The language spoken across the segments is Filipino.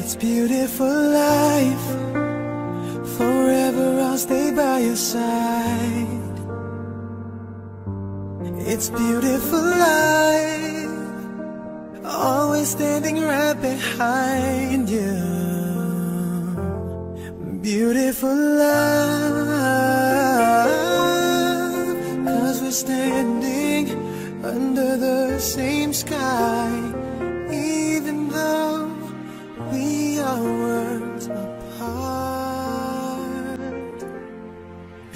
It's beautiful life. Forever I'll stay by your side. It's beautiful life. Always standing right behind you. Beautiful love. 'Cause we're standing under the same sky, even though we are worlds apart.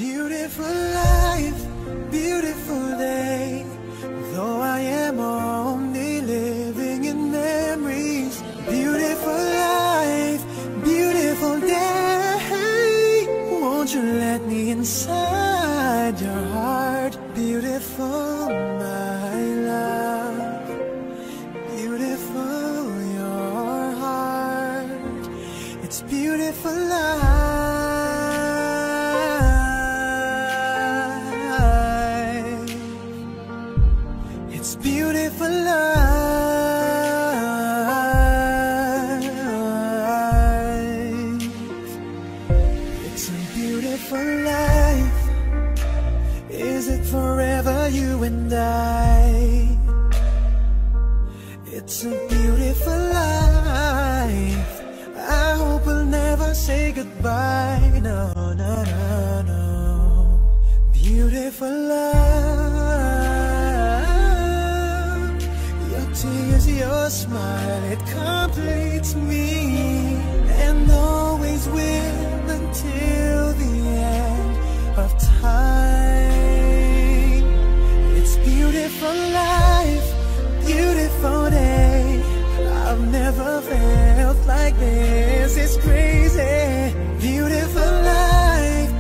Beautiful life, beautiful day. Though I am only living in memories. Beautiful life, beautiful day. Won't you let me inside your heart? Beautiful, my love. Beautiful, your heart. It's beautiful life. It's beautiful life. It's a beautiful life. Is it forever, you and I? It's a beautiful life. I hope we'll never say goodbye. No, no, no, no. Beautiful love. Your tears, your smile, it completes me, and always will until the end of time. It's beautiful life, beautiful day. I've never felt like this. It's crazy. Beautiful life,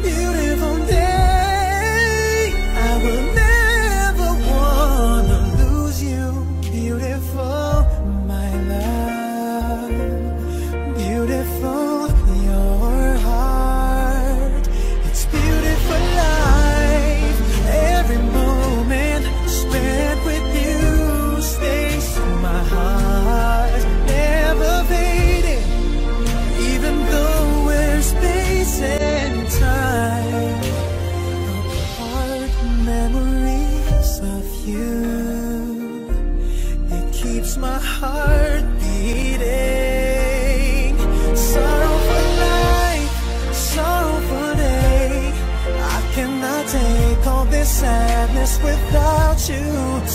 beautiful day. I will never wanna lose you. Beautiful, my love. Beautiful, your heart. It's beautiful life. Every moment spent with you stays in my heart, never fading. Even though we're space and time apart, memories of you, it keeps my heart beating. Sorrow for life, sorrow for day. I cannot take all this sadness without you.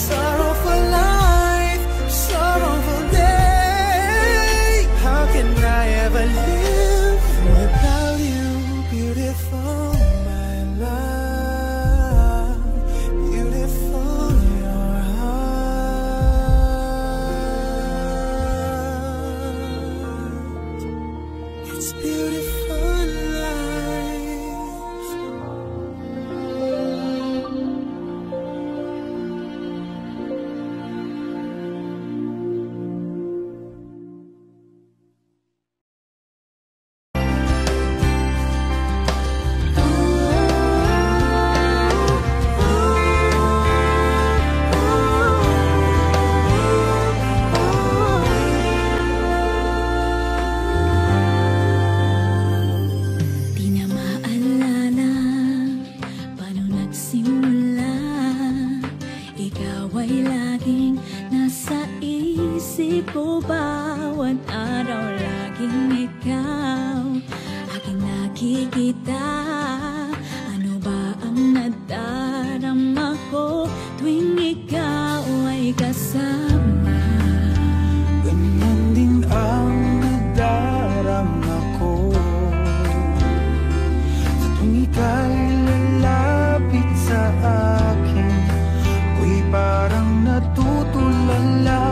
Sorrow for life, sorrow for day. How can I ever live without you? Beautiful, my love. Beautiful, your heart. It's beautiful life. Di na maalala paano nagsimula. Ikaw ay laging nasa isip ko. Bawat araw laging ikaw aking nakikita. Ano ba ang nadarama ko tuwing ikaw ay kasama? Ganyan din ang nadarama ko sa tuwing ika'y lalapit sa akin. Ako'y parang natutulala.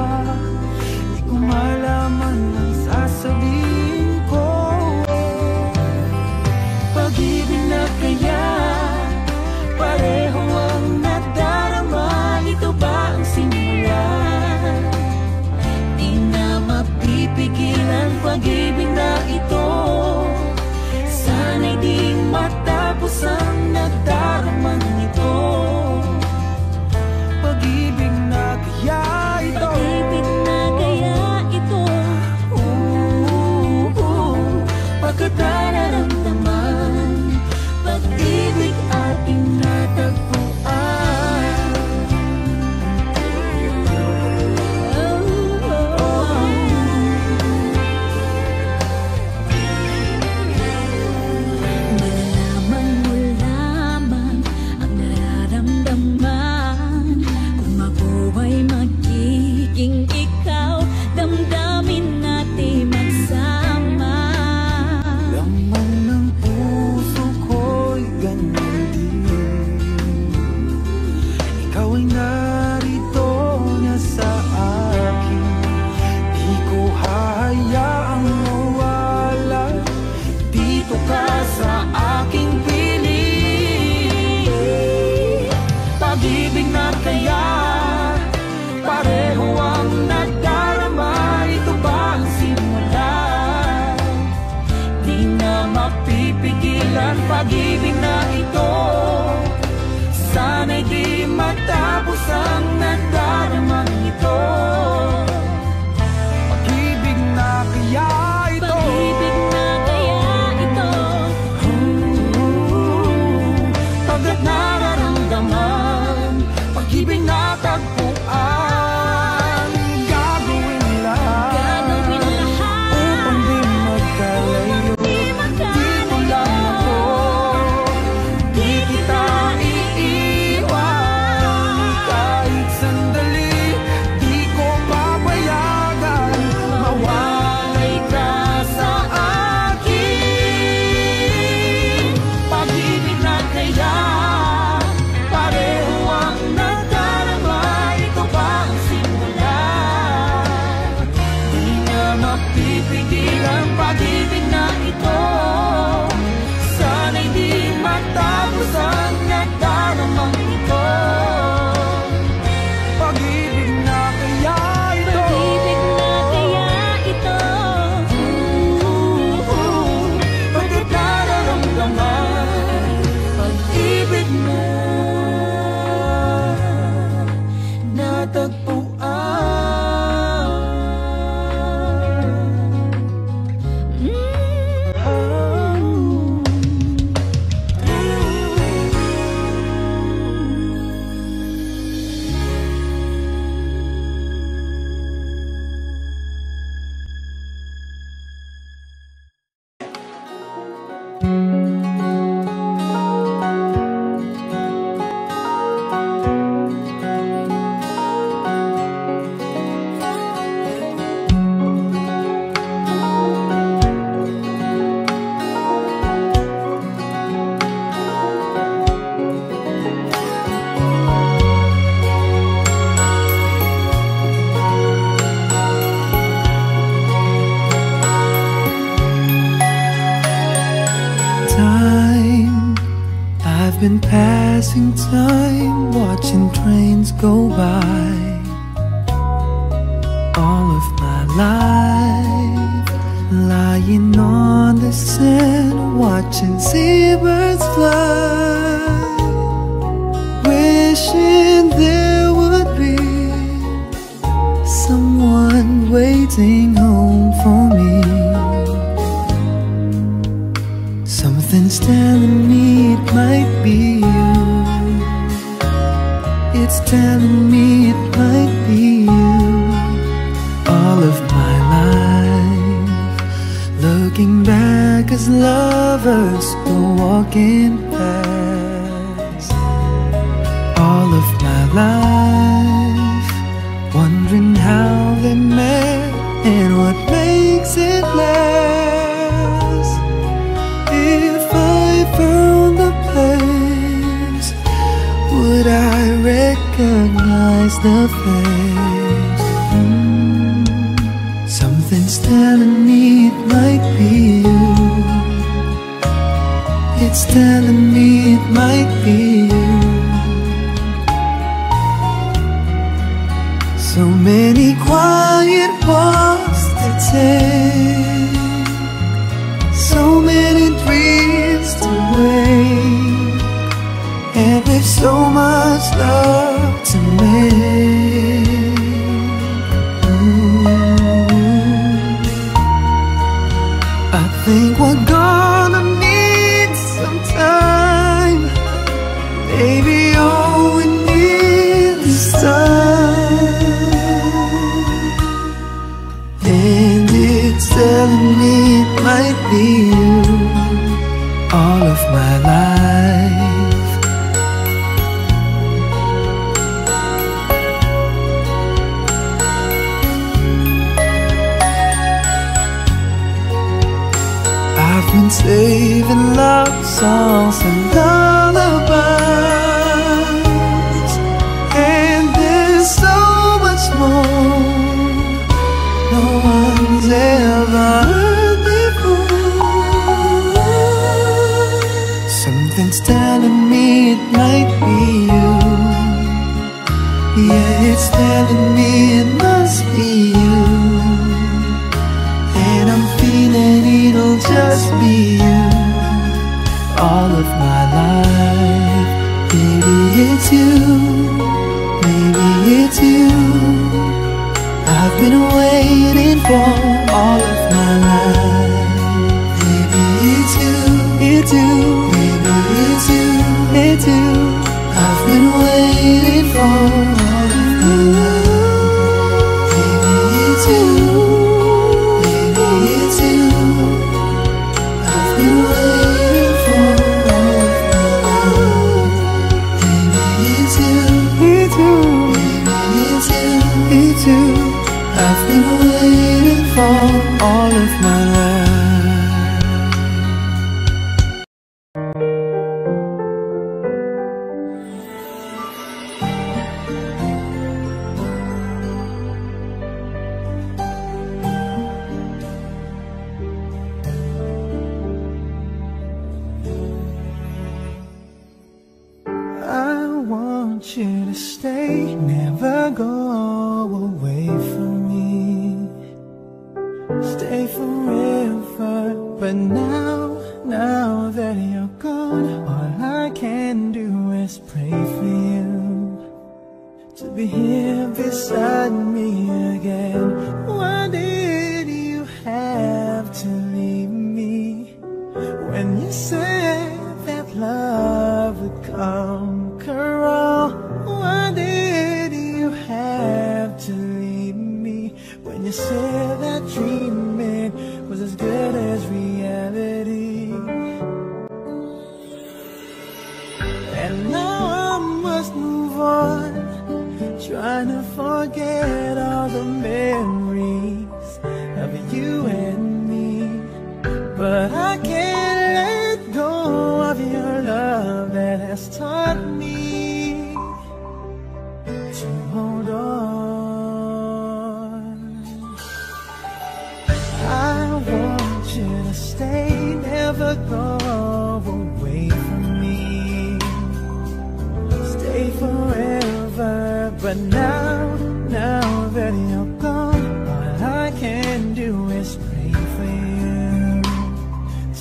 Di ko malaman ang sasabihin ko. Pag-ibig na kaya pareho ang nadarama. Ito ba ang simula? Di na mapipigilan pag-ibig na ito. Sana'y di matapos ang nadaramang ito. Pag-ibig na kaya ito. Pag-ibig na kaya ito. hahayaang mawala dito ka sa aking piling. Pag-ibig na kaya pareho ang nadarama, ito ba ang simula? Di na mapipigilan pag-ibig na ito, sana'y di matapos ang nadaramang ito. Pag-ibig na kaya ito, pag-ibig na kaya ito, pagkat nararamdaman, pag-ibig na tagpuan. Gagawin lahat upang di magkalayo. Dito lang ako, di kita iiwan. Kahit sandali, di ko papayagan mawalay ka sa akin. Pag-ibig na kaya pareho ang nadarama, ito ba ang simula? Di na mapipigilan pag-ibig na ito, sana'y di matapos ang nadaramang ito. Pag-ibig na kaya ito, pag-ibig na kaya ito, pagkat nararamdaman, pag-ibig na natagpuan. I've been passing time, watching trains go by. All of my life, lying on the sand, watching seabirds fly. Wishing there would be someone waiting home for me. Something's telling me it might be you. It's telling me it might be you. All of my life, looking back as lovers go walking past. All of my life, wondering how they met and what makes it last. If I found the place, would I recognize the face? Something's telling me it might be you. It's telling me it might be you. So many quiet walks to take, so many dreams to wake, and with so much love to make. I think we're gonna need some time, baby. All we need is time, and it's telling me it might be you. All of my life, I've been saving love songs and lullabies, and there's so much more no one's heard before. Something's telling me it might be you. Yeah, it's telling me it must be you. And I'm feeling it'll just be you all of my life. Baby, it's you. Baby, it's you. I've been waiting for all of my life. Baby, it's you. It's you. Baby, it's you. It's you. I've been waiting for all of my life. Baby, it's you. Baby, it's you. I've been waiting for all of my life. Baby, it's you. It's you. Baby, it's you. It's you. I've been waiting for all of my life. I want you to stay, never go away from me. Stay forever, but now that you're gone, all I can do is pray for you to be here beside me again. Why did you have to leave me when you said that love would conquer all? Why did you have to leave me when you said that dreaming was as good as reality? And now I must move on, trying to forget all the memories of you and me. But I can't let go of your love that has taught me to hold on. I want you to stay, never go away from me. Stay forever, but now that you're gone, all I can do is pray for you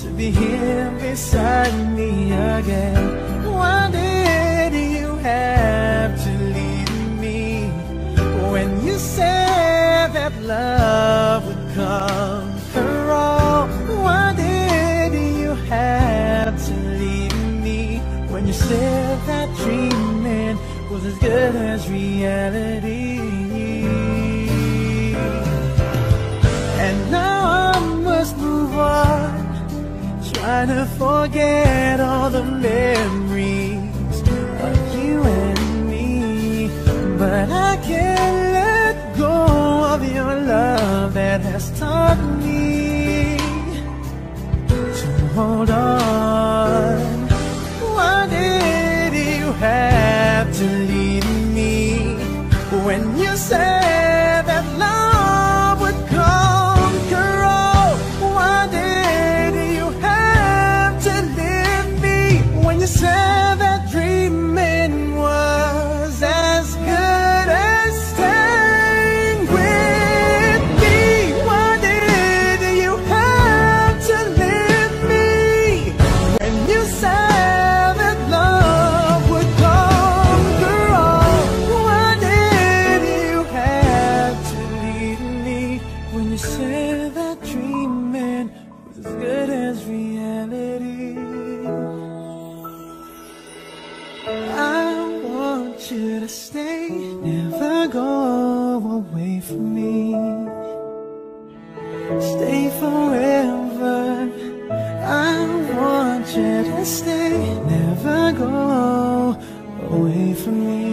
to be here beside me again. Why did you have to leave me when you said that love would conquer all? Why did you have to leave me when you said that dreaming was as good as reality? And now I must move on, trying to forget all the memories of you and me. But I can't let go of your love that has taught me to hold on. Why did you have to leave me when you said that love would conquer all? Why did you have to leave me when you said that dreaming was as good as staying with me? Why did you have to leave me when you said that love would conquer all? Why did you have to leave me when you said that dreaming was as good as reality? I want you to stay, never go away from me. Stay forever. I want you to stay, never go away from me.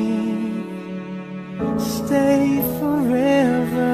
Stay forever.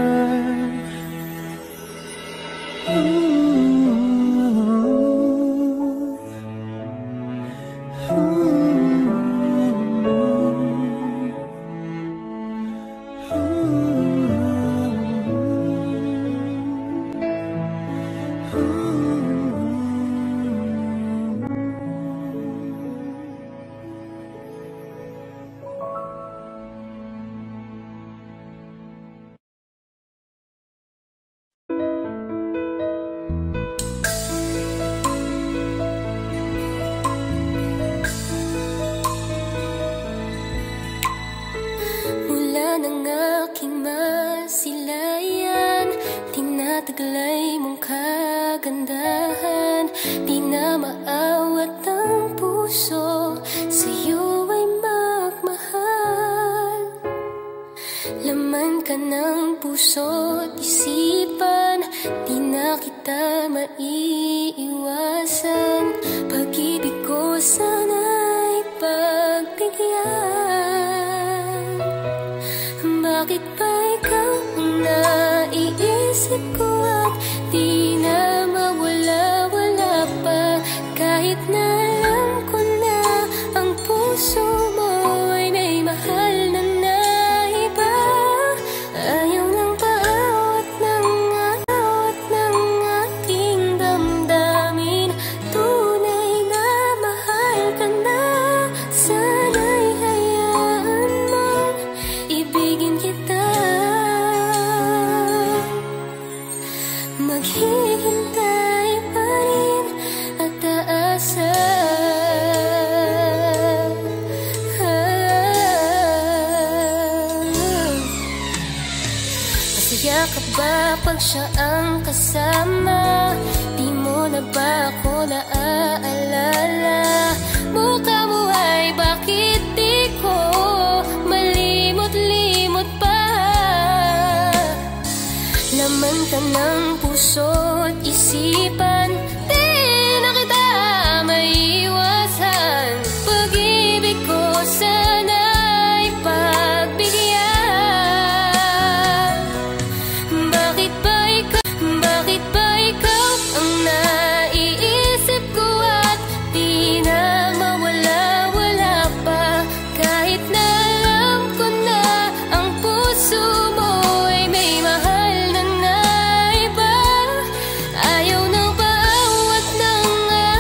taglay mong kagandahan, di na maawat ang puso, sa'yo ay magmahal. Laman ka ng puso't isipan, di na kita maiiwasan. Pag-ibig ko sana'y pagbigyan. Bakit ba ikaw ang naiisip ko at di na mawala-wala pa? Kahit na alam ko na ang puso mo ay may mahal na naiba. Ayaw nang paawat ng aking damdamin. Tunay na mahal ka na, sana'y hayaan mong ibigin kita. Maghihintay pa rin at aasa. Masaya ka ba pag siya ang kasama? Di mo na ba ako naaalala? Mukha mo ay bakit di ko malimot-limot pa? Laman ka ng puso't isipan, di na kita maiiwasan. Pag-ibig ko sana'y pagbigyan. Bakit ba ikaw ang naiisip ko at di na mawala-wala pa? Kahit na alam ko na ang puso mo ay may mahal na naiba. Ayaw nang paawat ng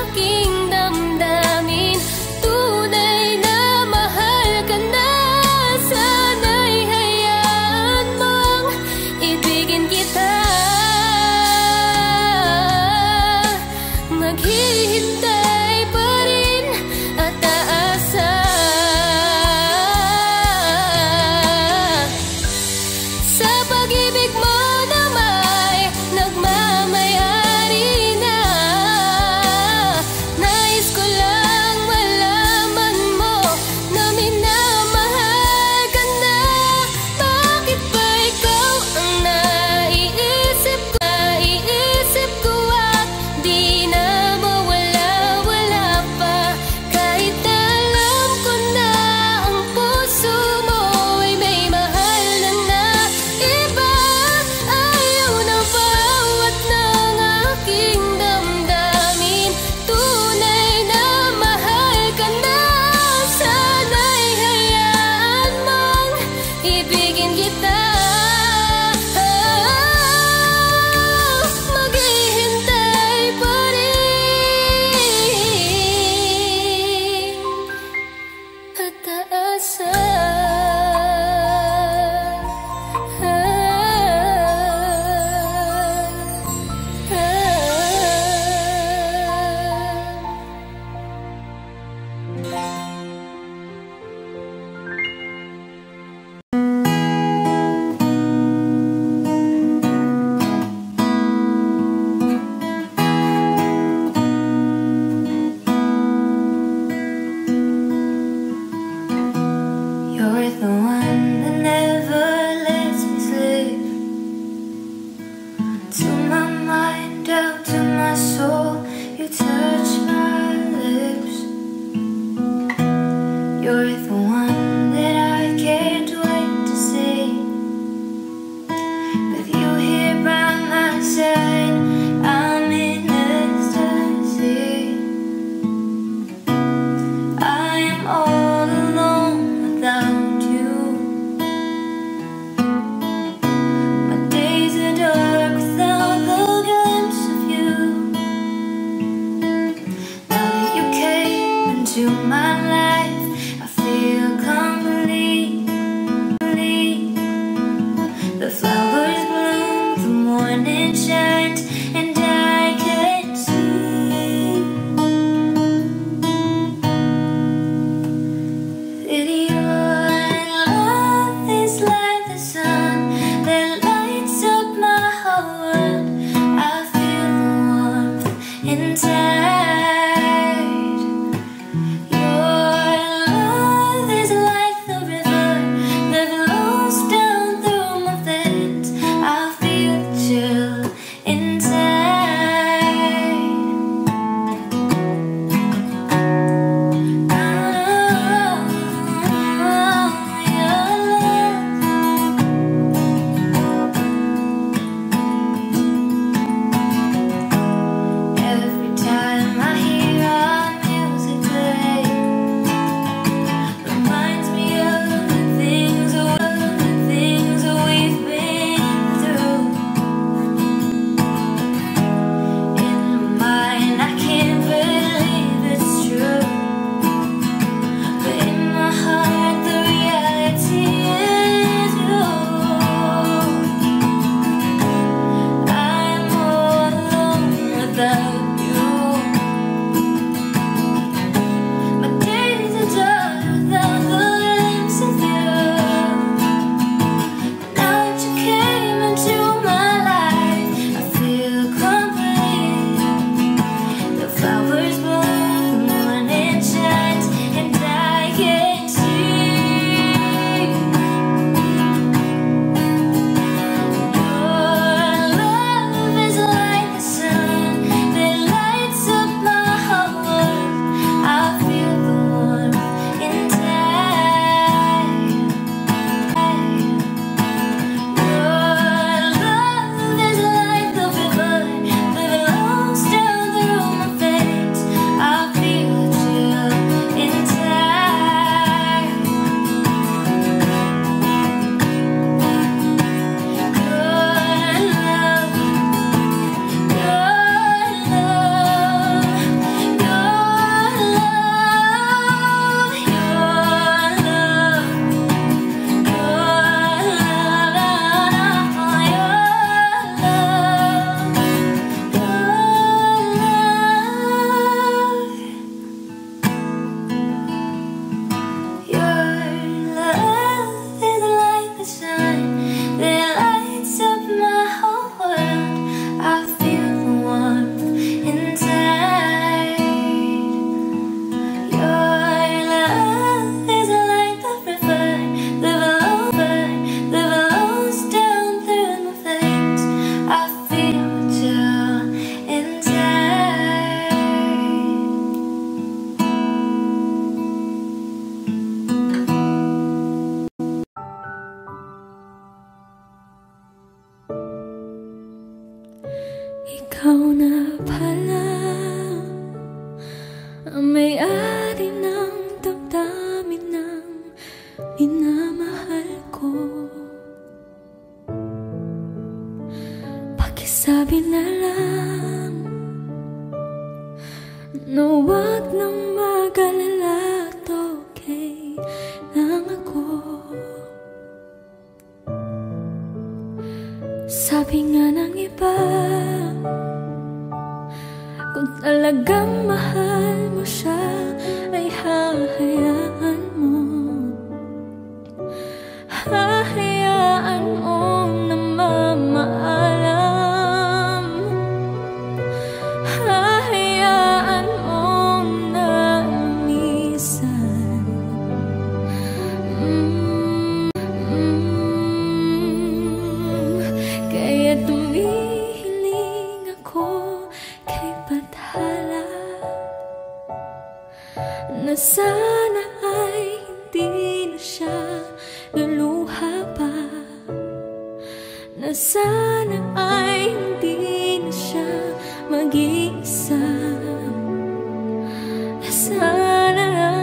aking damdamin. Tunay na mahal ka na, sana'y hayaan mong ibigin kita. Maghihintay pa rin at aasa. Sa pag-ibig mo na may nagmamayari na, nais ko lang malaman mo na minamahal ka na. Bakit ba ikaw ang naiisip ko at di na mawala-wala pa? Kahit na alam ko na ang puso mo ay may mahal na naiba. Ayaw na paawat ng aking damdamin. Tunay na mahal ka na, sana'y hayaan mong ibigin kita. Maghihintay pa rin at aasa. You're the one that never lets me sleep. To my mind, out to my soul, you touch my lips. You're the one that I can't wait to see. With you here by my side, I'm in ecstasy. I am all alone without you. My days are dark without the glimpse of you. Now that you came into my life, I feel complete. The flowers bloom, the morning shines, and I can see that your love is like the sun that lights up my whole world. Ikaw na pala ang may-ari ng damdamin ng minamahal ko. Pakisabi na lang na huwag nang mag-alala at okay lang ako. Sabi nga ng iba, kung talagang mahal mo siya, ay hahayaan mo. Hahayaan mo na mamaalam. Hahayaan mo na minsan kaya tumihiling ako kay Bathala na sana ay hindi na siya luluha pa, na sana ay hindi na siya mag-iisa, na sana lang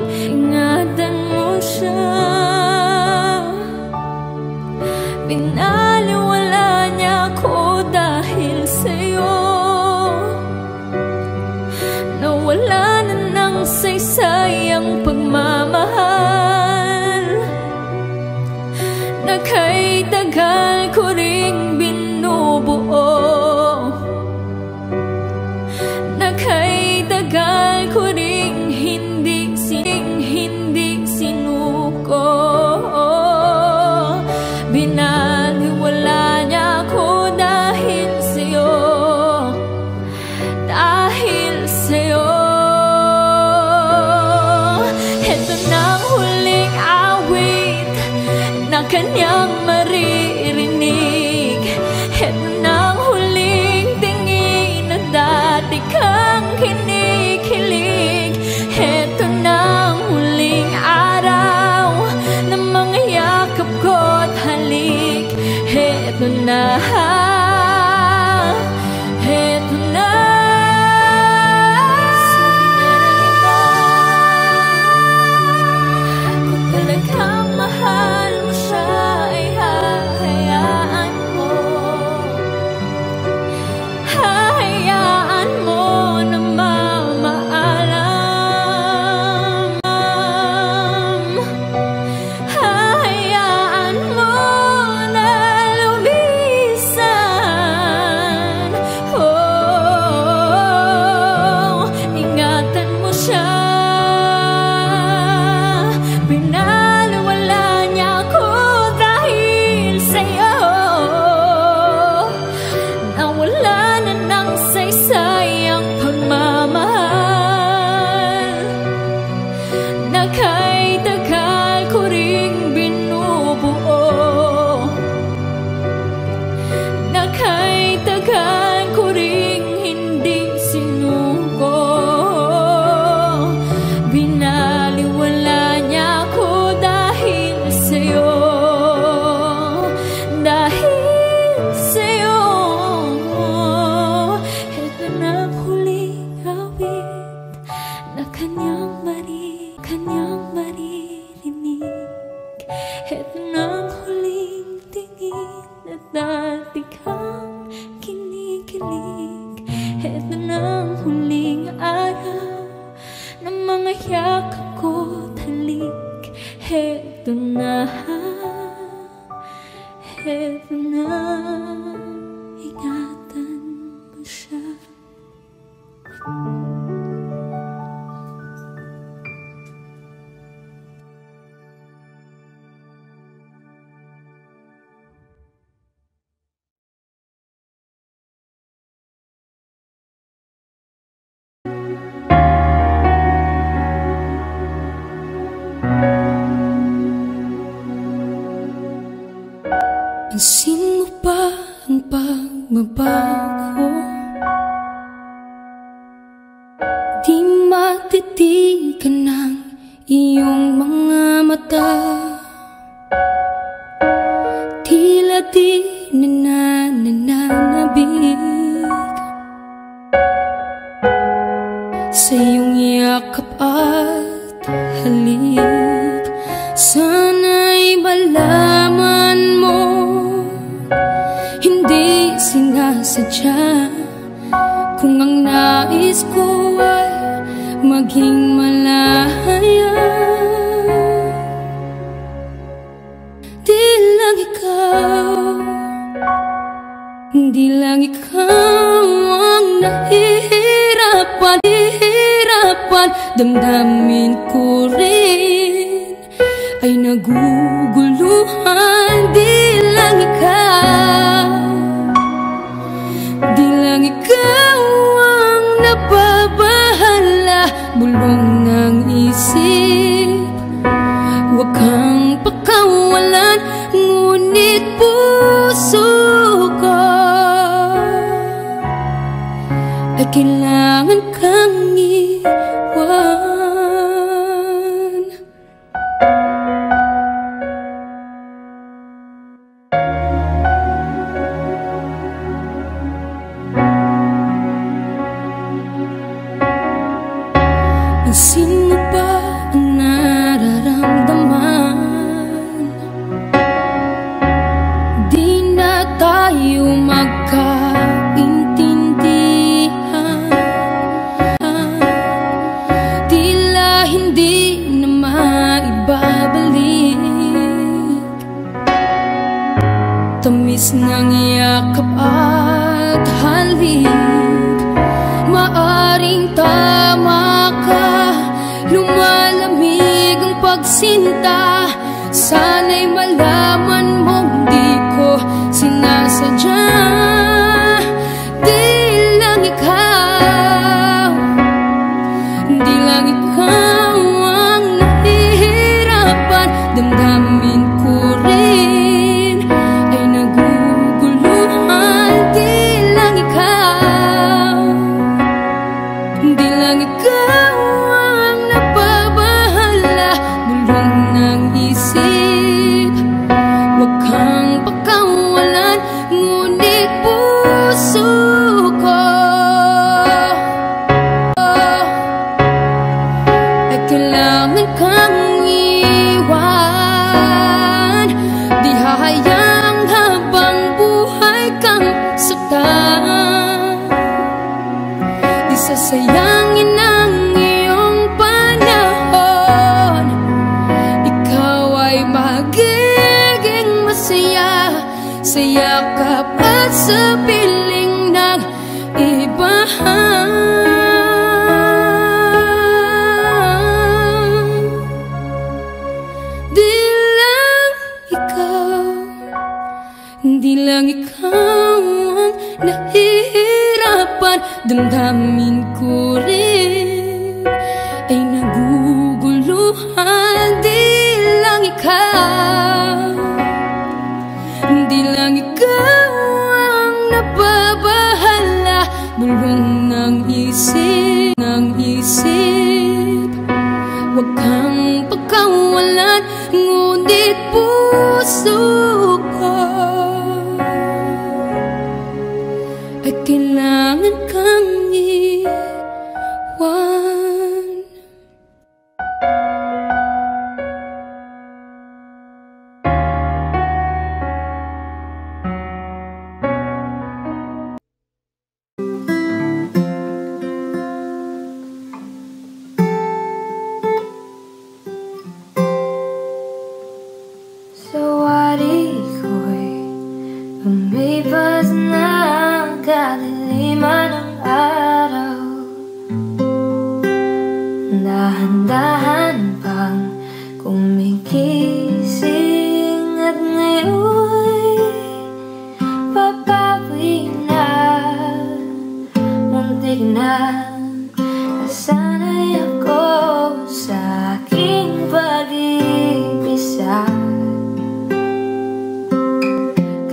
ingatan mo siya. Pinaliwala niya ako dahil sa'yo, nawala na ng saysay ang pagmamahal na kay tagal ko ring binubuo, na kay tagal ko ring hindi sinuko. Binaliwala niya ako dahil Heto na, heto na. Kung talagang mahal mo siya ay hahayaan mo. Hahayaan mo na mamaalam. Hahayaan mo na lumisan. Oh, ingatan mo siya. Pinaliwala niya ako dahil sa'yo. Nawala na ng saysay ang pagmamahal na kay tagal ko ring binubuo, na kay tagal ko ring hindi sinuko. Binaliwala niya ako dahil sa'yo, dahil sa'yo. Heto na ang huling awit na kanyang maririnig. Heto na ang huling tingin na dati kang kinikilig. Heto na ang huling araw na mga yakap ko't halik. Heto na, heto na, ingatan mo siya. Pansin mo ba ang pagbabago? Di matitigan ng iyong mga mata. Tila di nananabig sa iyong yakap at halik. Sana'y malaman mo, hindi sinasadya. Kung ang nais ko ay maging malaya, di lang ikaw, di lang ikaw ang nahihirapan. Damdamin ko rin ay naguguluhan. Di lang ikaw, di lang ikaw ang nababahala. Bulong ng isip, huwag kang pakawalan. Ngunit puso ko ay kailangan kang iwan. Pansin mo ba ang nararamdaman? Di na tayo magkaintindihan. Tila hindi na maibabalik tamis ng yakap at halik. Maaring tama ka, lumalamig ang pagsinta. Sana'y malaman mong di ko sinasadya. Di lang ikaw, di lang ikaw ang nahihirapan. Damdamin ko rin ay naguguluhan. Di lang ikaw, di lang ikaw ang nababahala. Bulong ng isip, sa yakap at sa piling ng iba. Di lang ikaw ang nahihirapan, damdamin ko rin ay naguguluhan. Di lang ikaw ang nababahala, bulong ng isip, huwag kang pagkawalan, ngunit puso ko ay kailangan kang iwan. Sawari ko'y lumipas na kaliliman ng araw, dahan-dahan pang kumigising at ngayon'y papawi na. Muntik na nasanay ako sa aking pag-ibisa.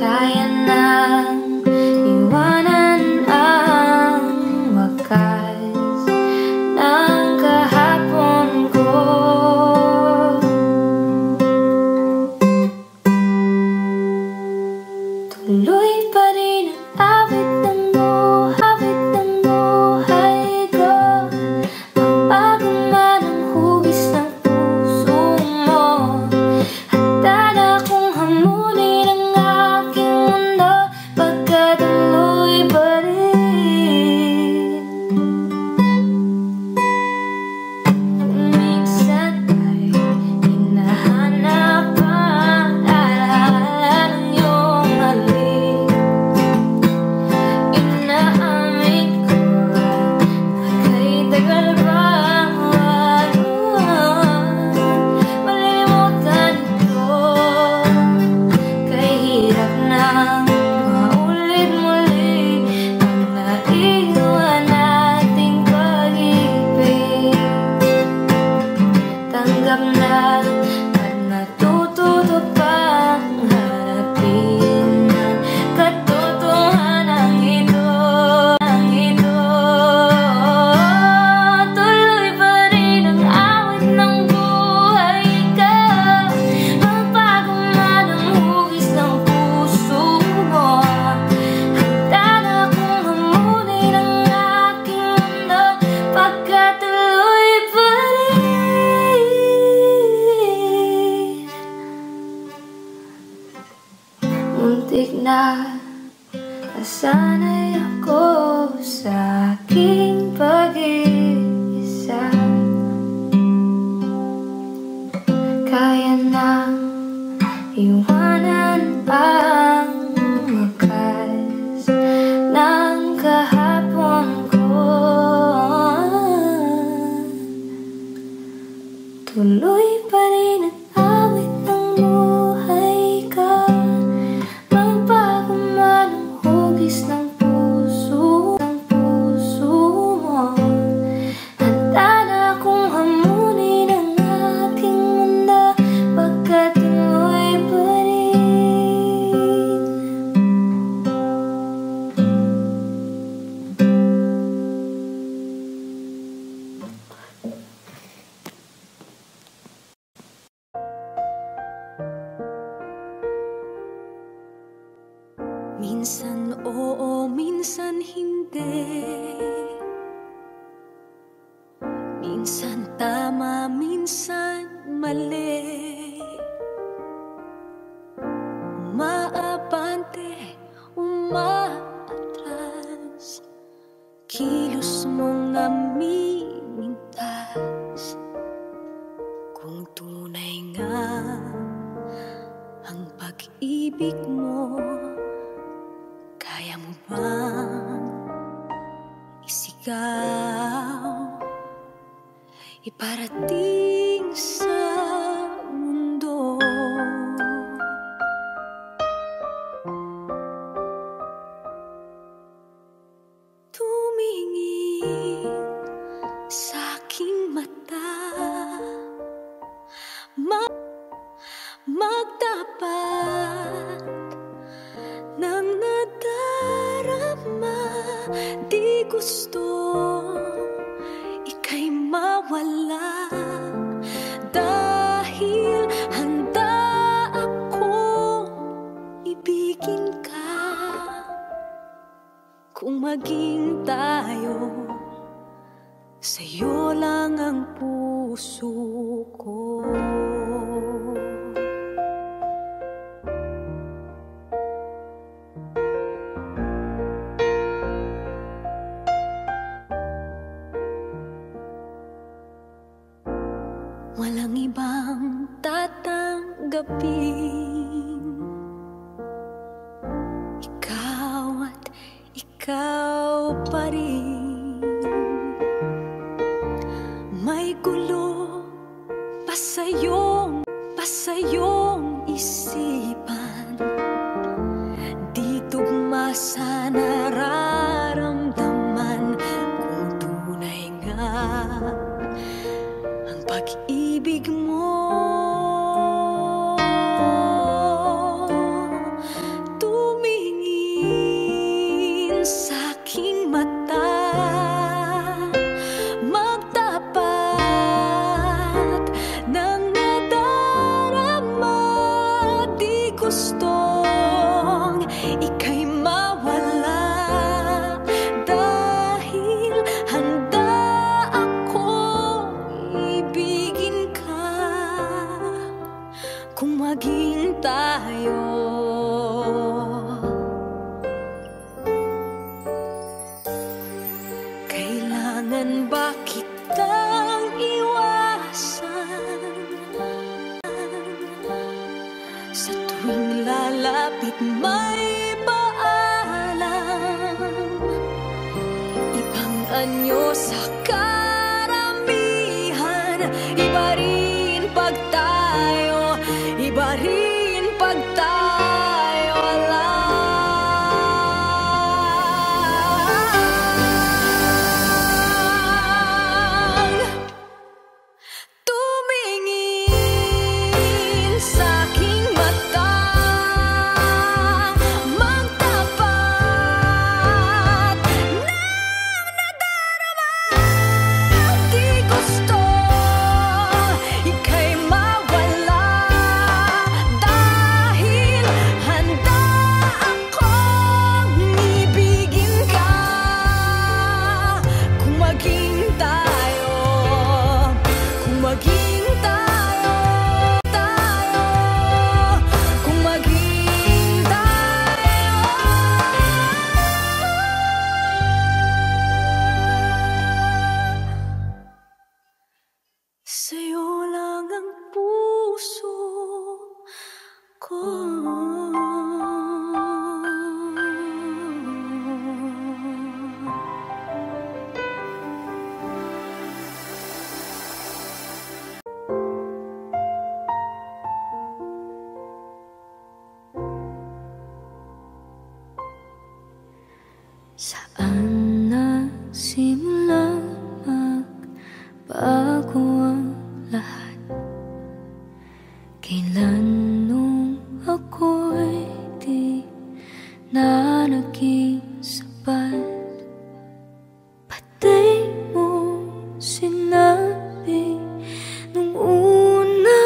Kaya nang iwanan ang wakas ng kahapon ko. Tuloy pa rin ang awit ng buhay ko. Magbago man ang hugis ng puso mo, handa na akong hamunin ang aking mundo, pagkat tuloy pa rin. Minsan ay hinahanap ang alaala ng iyong halik. Inaamin ko kay tagal bang malilimutan ito, kay hirap nang maulit muli ang naiwan nating pag-ibig. Tanggap na at natututo pang harapin ang katotohanan ito. Tuloy pa rin ang awit ng buhay ko. Magbago man ang hugis ng puso mo, handa na akong hamunin ang aking mundo, pagkat tuloy pa rin. Muntik na nasanay ako sa aking pag-iisa. Kaya nang iwanan ang wakas ng kahapon ko. Tuloy pa rin ang awit ng buhay ko. Magbago man ang hugis ng puso mo, handa na akong hamunin ang aking mundo, pagkat tuloy pa rin. Minsan oo, minsan hindi. Minsan tama, minsan mali. Umaabante, umaatras, kilos mong namimintas. Kung tunay nga ang pag-ibig mo, Kaya mo bang isigaw, iparating sa mundo? Tumingin sa aking mata, magtapat ng nadarama. Di gusto ika'y mawala, dahil handa akong ibigin ka. Kung maging tayo, sa'yo lang ang puso ko. Walang ibang tatanggapin, ikaw at ikaw pa rin. May gulo pa sa'yong isipan, di tugma sa nararamdaman. Kung tunay nga ang pag-ibig mo, tumingin sa aking mata, magtapat ng nadarama. Di gustong ika'y mawala, dahil handa akong ibigin ka. Kung maging tayo, kailangan ba kitang iwasan? Sa tuwing lalapit may paalam, ibang anyo sa karamihan. Iba rin pag tayo, iba rin pag tayo lang. Tumingin sa aking mata, magtapat ng nadarama. Di gusto ika'y mawala, dahil handa akong ibigin ka. Kung maging tayo, kung maging tayo, kung maging tayo, sa'yo lang ang puso ko. Saan nagsimula magbago ang lahat? Kailan nung ako'y di na naging sapat? Pati mo sinabi nung una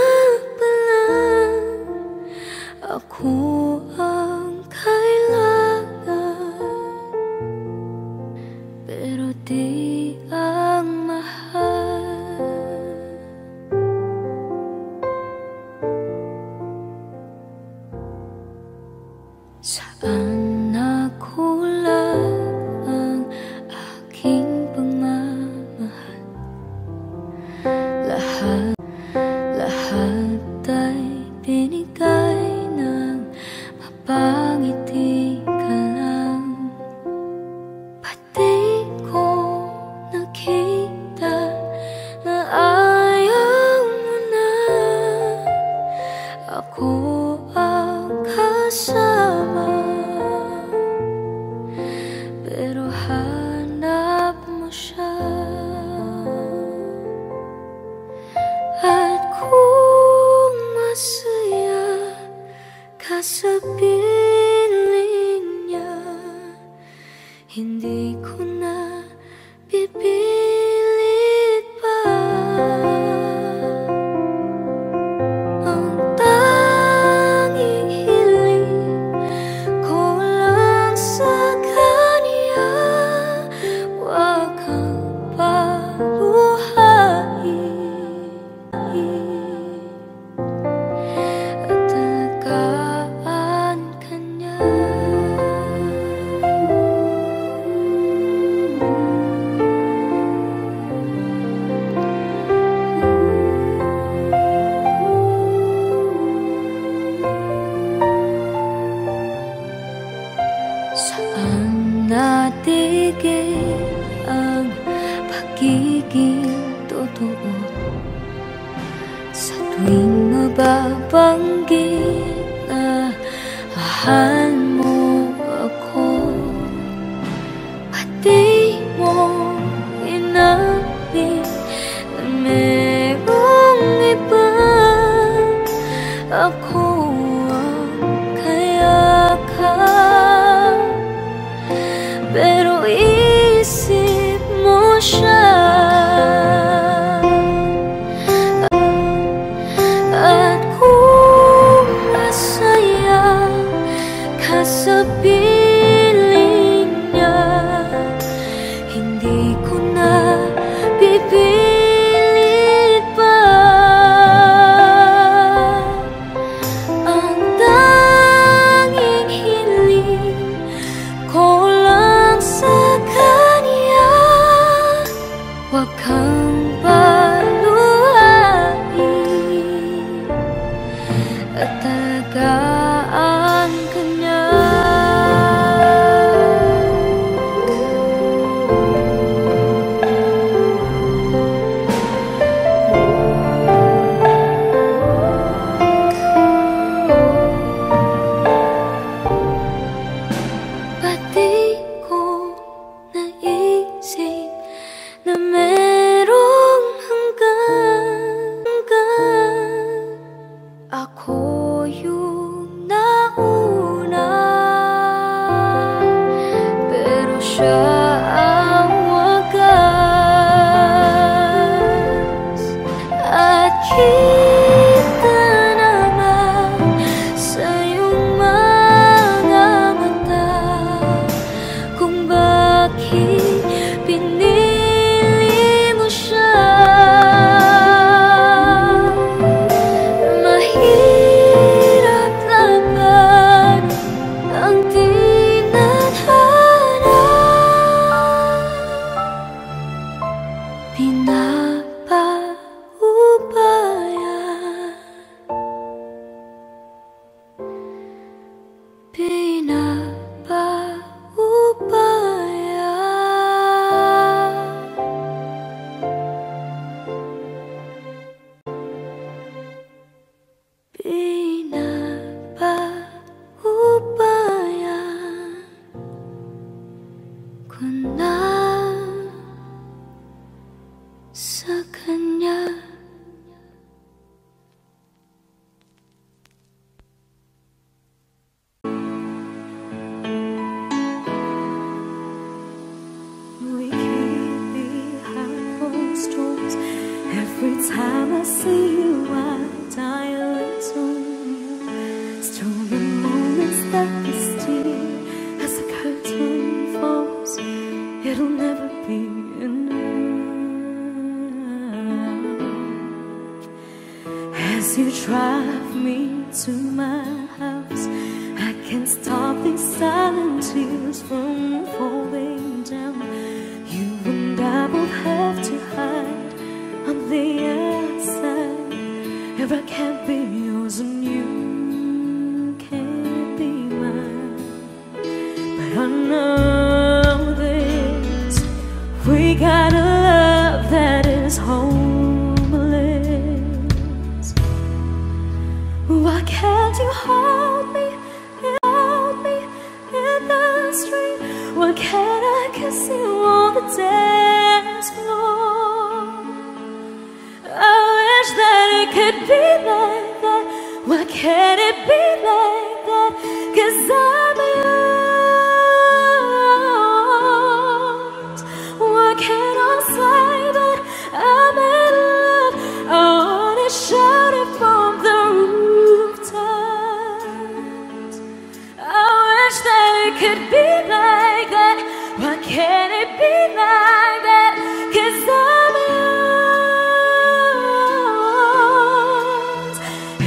pa lang, ako ang kailangan, pero di ang mahal. Saan nakulang ang aking pagmamahal? Lahat ay binigay ng mapangiti ka lang. Saan natigil ang pagiging totoo? Sa tuwing mababanggit na mahal mo ako, pati mo inamin na merong iba. Ako ang kayakap, pero isip mo siya. At kung masaya ka sa piling niya, hindi ko na pipilit pa. Ang tanging hiling ko lang sa kanya, huwag kang paluhain at talagaan ka niya. Pati ko naisip na merong hanggan. Ako yung nauna, pero siya ang wagas. At kita naman sa iyong mga mata kung bakit pinili mo siya. Mahirap laban ang tinadhana, pinapaubaya, pinapaubaya. Pinapaubaya ko na sa kanya. We keep behind closed doors. Every time I see you, I die a little new. Stolen moments that we steal as the curtain falls. It'll never be enough. As you drive me to my house, I can't stop these silent tears from falling down. You and I both have to hide on the outside. If I can't be yours and you can't be mine, but I know this: we got a love that is homeless. Why can't you hold me in the street? Why can't I kiss you on the dance floor? I wish that it could be like that. Why can't it be like that? 'Cause I'm yours. Why can't I say that I'm in love? I wanna shout it from the rooftops. I wish that it could be like that. Why can't it be like that? 'Cause I'm yours.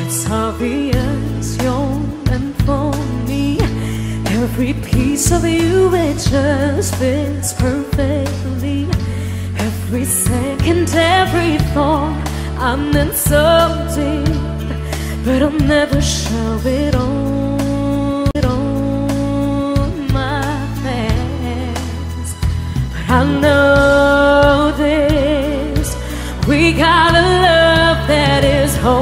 It's obvious you're meant for me. Every piece of you, it just fits perfectly. Every second, every thought, I'm in so deep, but I'll never show it on my got a love that is homeless.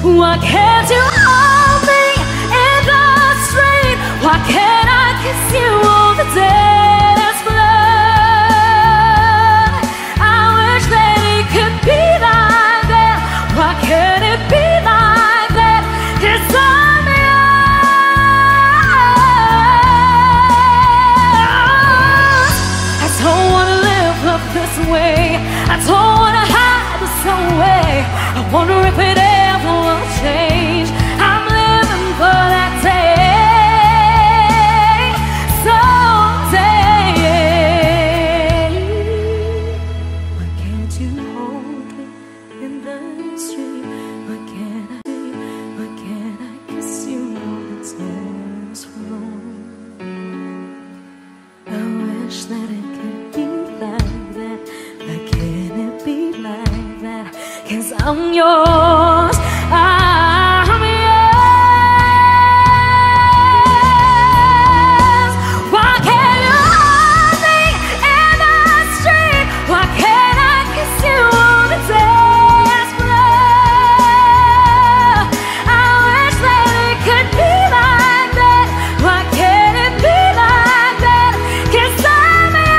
Why can't you hold me in the street? Why can't I kiss you on the dance floor? I wish that it could be like that. Why can't it be like that? 'Cause I'm yours. I don't wanna live up this way. I don't wanna hide this away. I wonder if it ever will change. I'm living for that day, someday. Why can't you hold me in the street? Why can't I kiss you on the dance floor? I wish that it could be like that. Why can't it be like that? 'Cause I'm yours, I'm yours. Why can't you hold me in the street? Why can't I kiss you on the dance floor? I wish that it could be like that. Why can't it be like that? 'Cause I'm yours.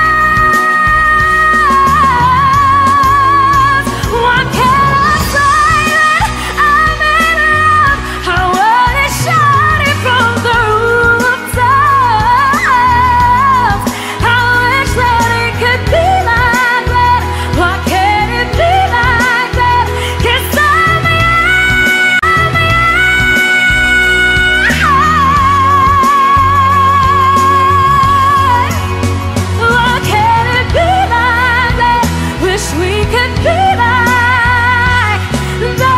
Why can't I say that I'm in love? I wanna shout it from the rooftops. I wish that it could be like that. Why can't it be like that? 'Cause I'm yours. Why can't it be like that? Wish we could be like that.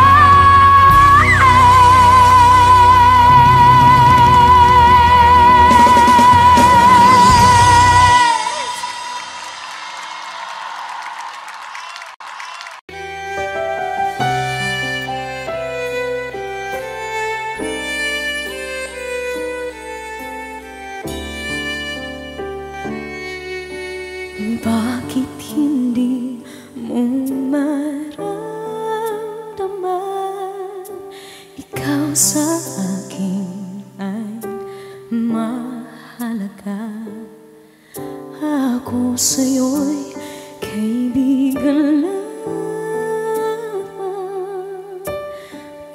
Bakit hindi mo maramdaman? Ikaw sa akin ay mahalaga. Ako sa'yo'y kaibigan lamang.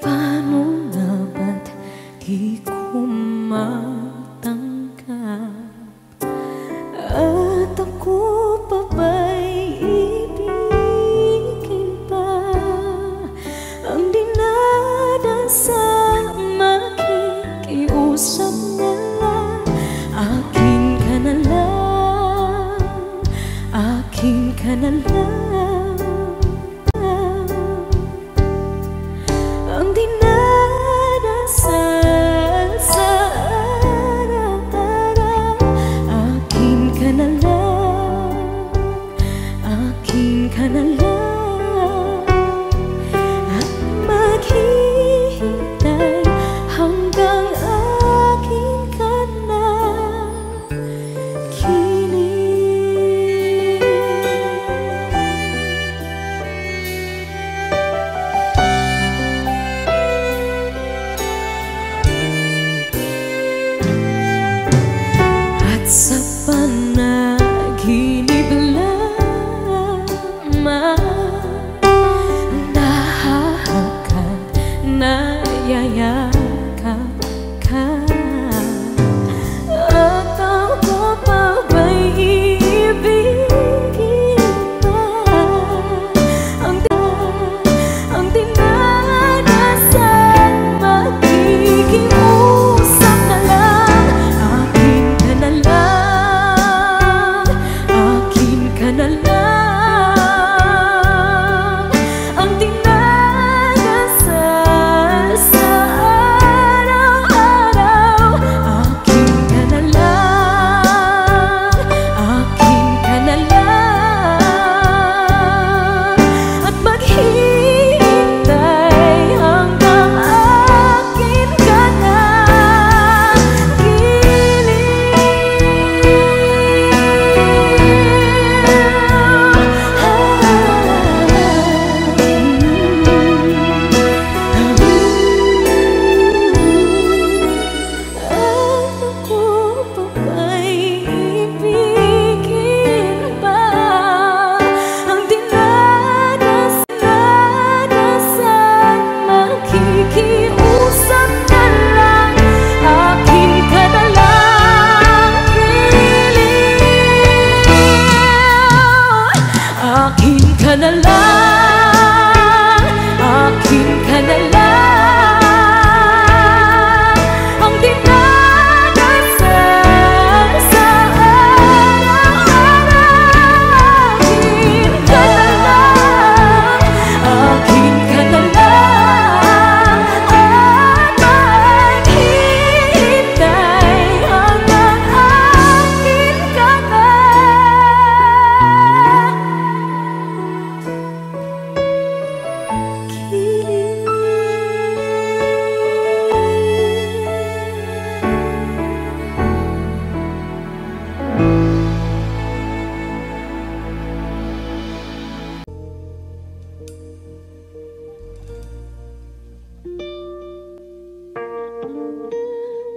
Paano nga ba't di ko matanggap? At ako pa ba'y ibigin pa? Ang dinadasal makikiusap na lang. Akin ka na lang, akin ka na lang. Ang dinadasal sa araw-araw. Akin ka na lang, akin ka na lang. At maghihintay hanggang akin ka na kinig. At sa panaginip lamang, nahahagkan, nayayakap ka. At ako pa ba'y ibigin pa? Ang dinadasal makikiusap na lang. Akin ka na lang,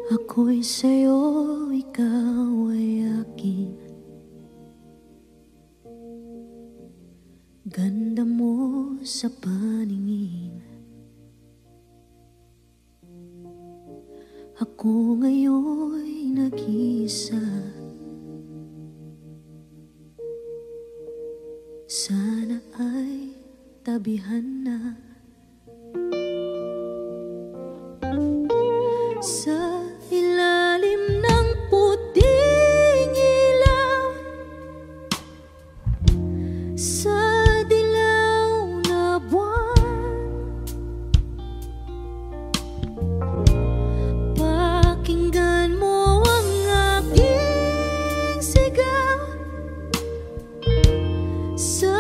Ako'y sa'yo, ikaw ay akin. Ganda mo sa paningin. Ako ngayon'y nag-iisa. Sana ay tabihan na. Sa ilalim ng puting ilaw, sa dilaw na buwan, pakinggan mo ang aking sigaw. Sa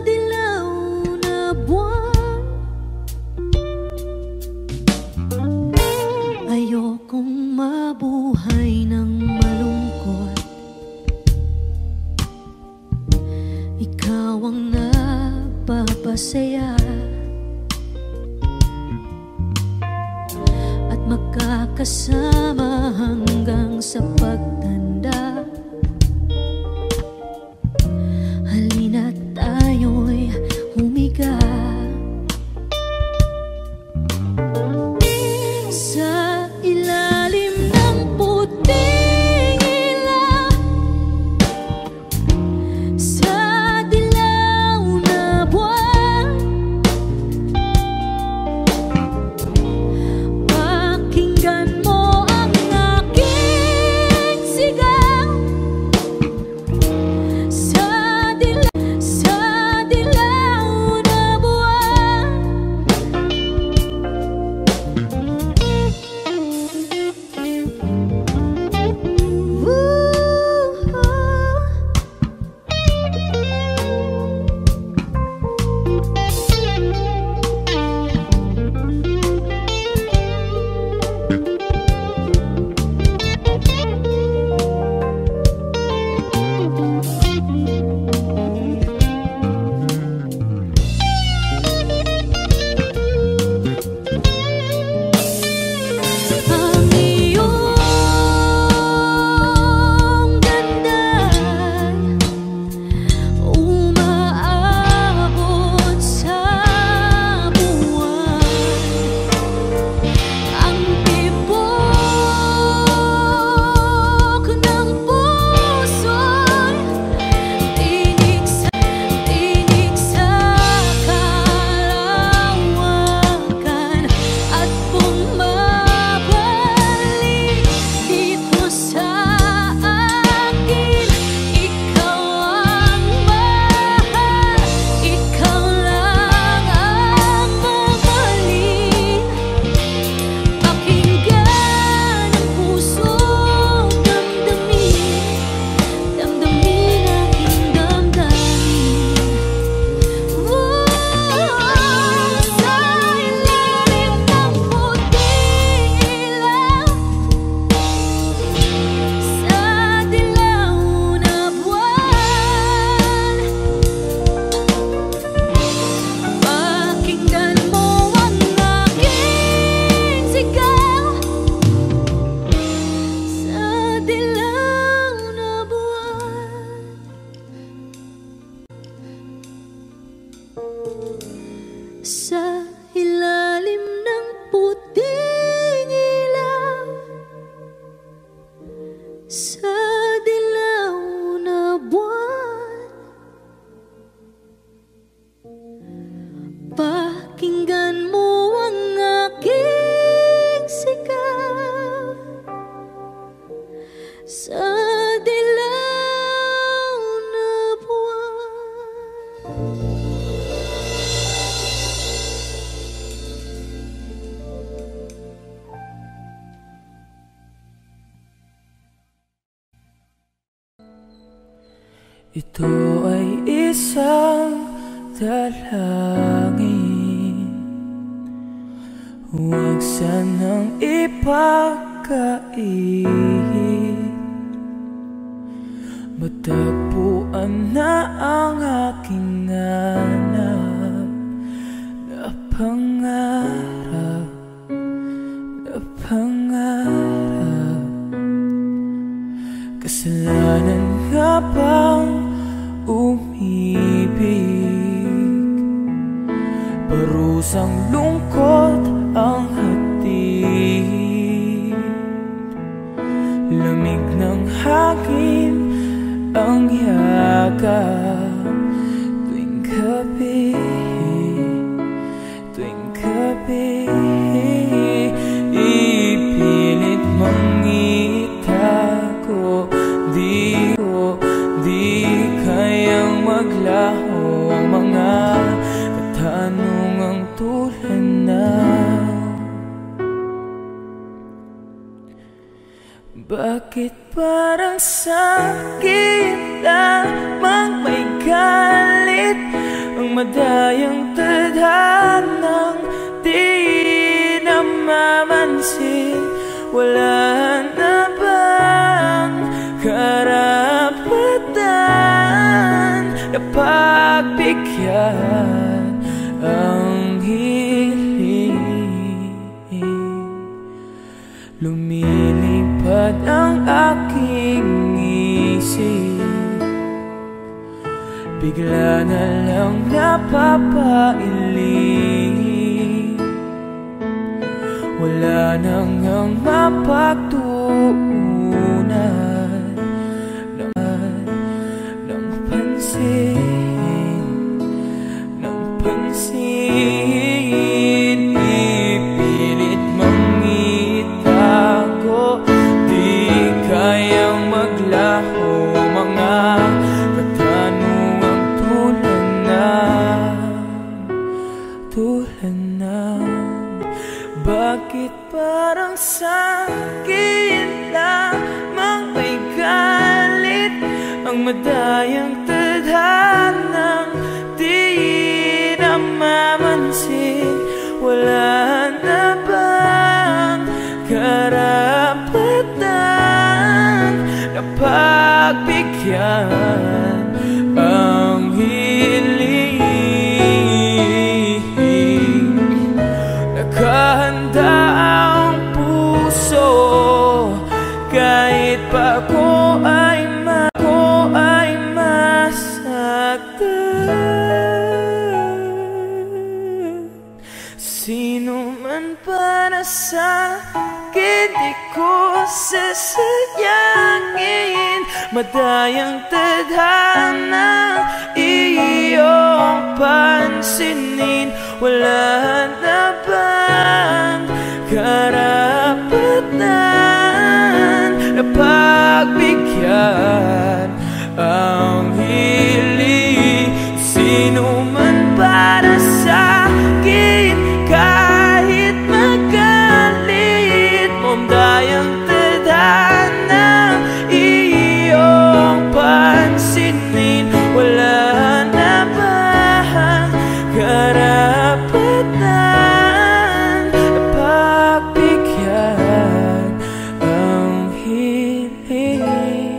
dilaw na buwan, ayokong mabuhay ng malungkot. Ikaw ang nagpapasaya at magkakasama hanggang sa pagtanda. Halina't tayo'y humiga sa ilalim ng puting ilaw, sa dilaw na buwan. Pakinggan mo ang aking sigaw. Sa dilaw na buwan. Ang iyong ganda'y umaabot sa buwan. Ang tibok ng puso'y tinig sa kalawakan at bumabalik dito sa akin. Ikaw ang mahal, ikaw lang ang mamahalin. Pakinggan ang pusong damdamin aking damdamin. Sa ilalim ng puting ilaw, sa dilaw na buwan. Pakinggan mo ang aking sigaw. Sa dilaw na buwan. Sa ilalim ng puting ilaw, sa dilaw na buwan. Pakinggan mo ang aking sigaw. Sa dilaw na buwan. Ito ay isang dalangin, huwag sanang ipagkait. Matagpuan na ang aking hanap na pangarap, na pangarap. Bakit parang sa'kin lamang may galit ang madayang tadhanang di namamansin? Wala na bang karapatan na pagbigyan ang hiling? Lumilipad ang aking isip, bigla na lang napapailing. Wala nang ang mapagtuunan ng pansin, ng pansin. Ipilit mangitago, di kayang maglaho mga katanungang tulad ng bakit parang sa'kin lamang may galit ang madayang tadhanang di namamansin? Wala na bang karapatan na pagbigyan ang hiling? Nakahanda ang puso kahit pa ako ay masaktan. Sino man para sa'kin di ko sasayangin, madayang tadhana iyong pansinin. Wala na bang karapatan na pagbigyan ang hiling? Sino man para sa'kin kahit magalit mo, dayang tadhana iyong pansinin. Wala na bang karapatan na pagbigyan ang hiling?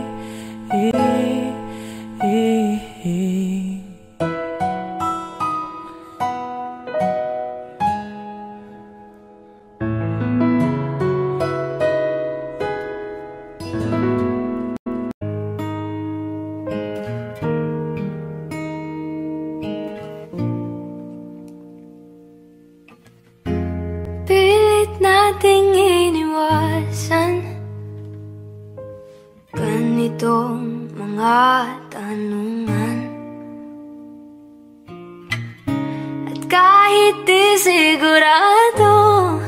Pilit nating iniwasan ganitong mga tanungan, at kahit di sigurado,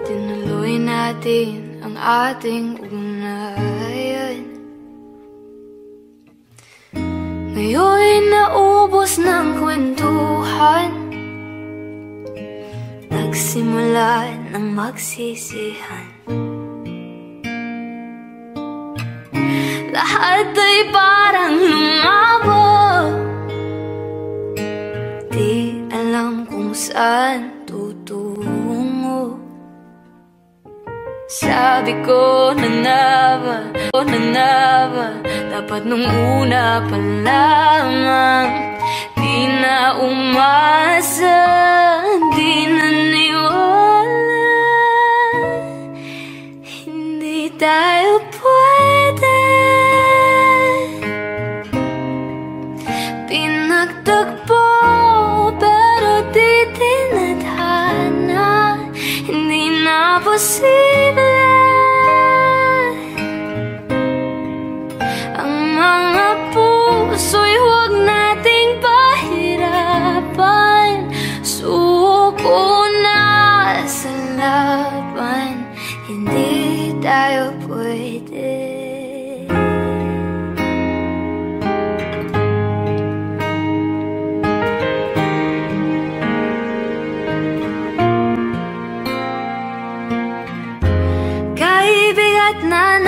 tinuloy natin ang ating ugnayan. Ngayon'y naubos ng kwentuhan, nagsimula ng magsisihan. Lahat ay parang lumabo, di alam kung saan tutungo. Sabi ko na ba, dapat nung una pa lamang. Di na umasa, di na niwala, hindi tayo pwede. Pinagtagpo pero di tinadhana, hindi na posible. Ang mga puso'y huwag nating pahirapan, suko na sa laban, hindi tayo pwede. na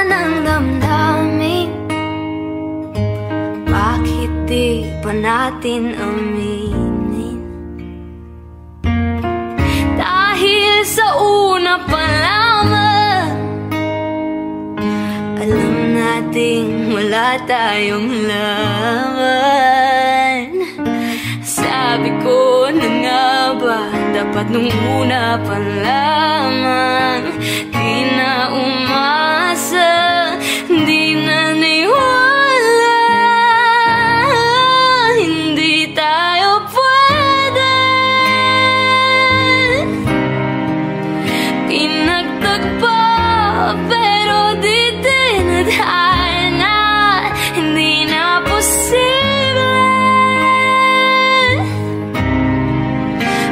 ng damdamin. Bakit di pa natin aminin? Dahil sa una pa lamang alam nating wala tayong laman. Sabi ko na nga ba, dapat nung una pa lamang. Di na umasa, di na niwala. Hindi tayo pwede. Pinagtagpo pero di tinadhana. Hindi na posible.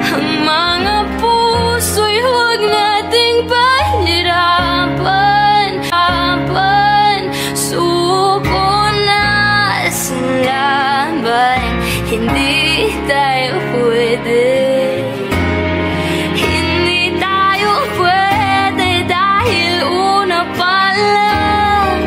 Ang mga puso'y huwag nating pahirapan. Suko na sa laban. Hindi tayo pwede. Hindi tayo pwede dahil una pa lang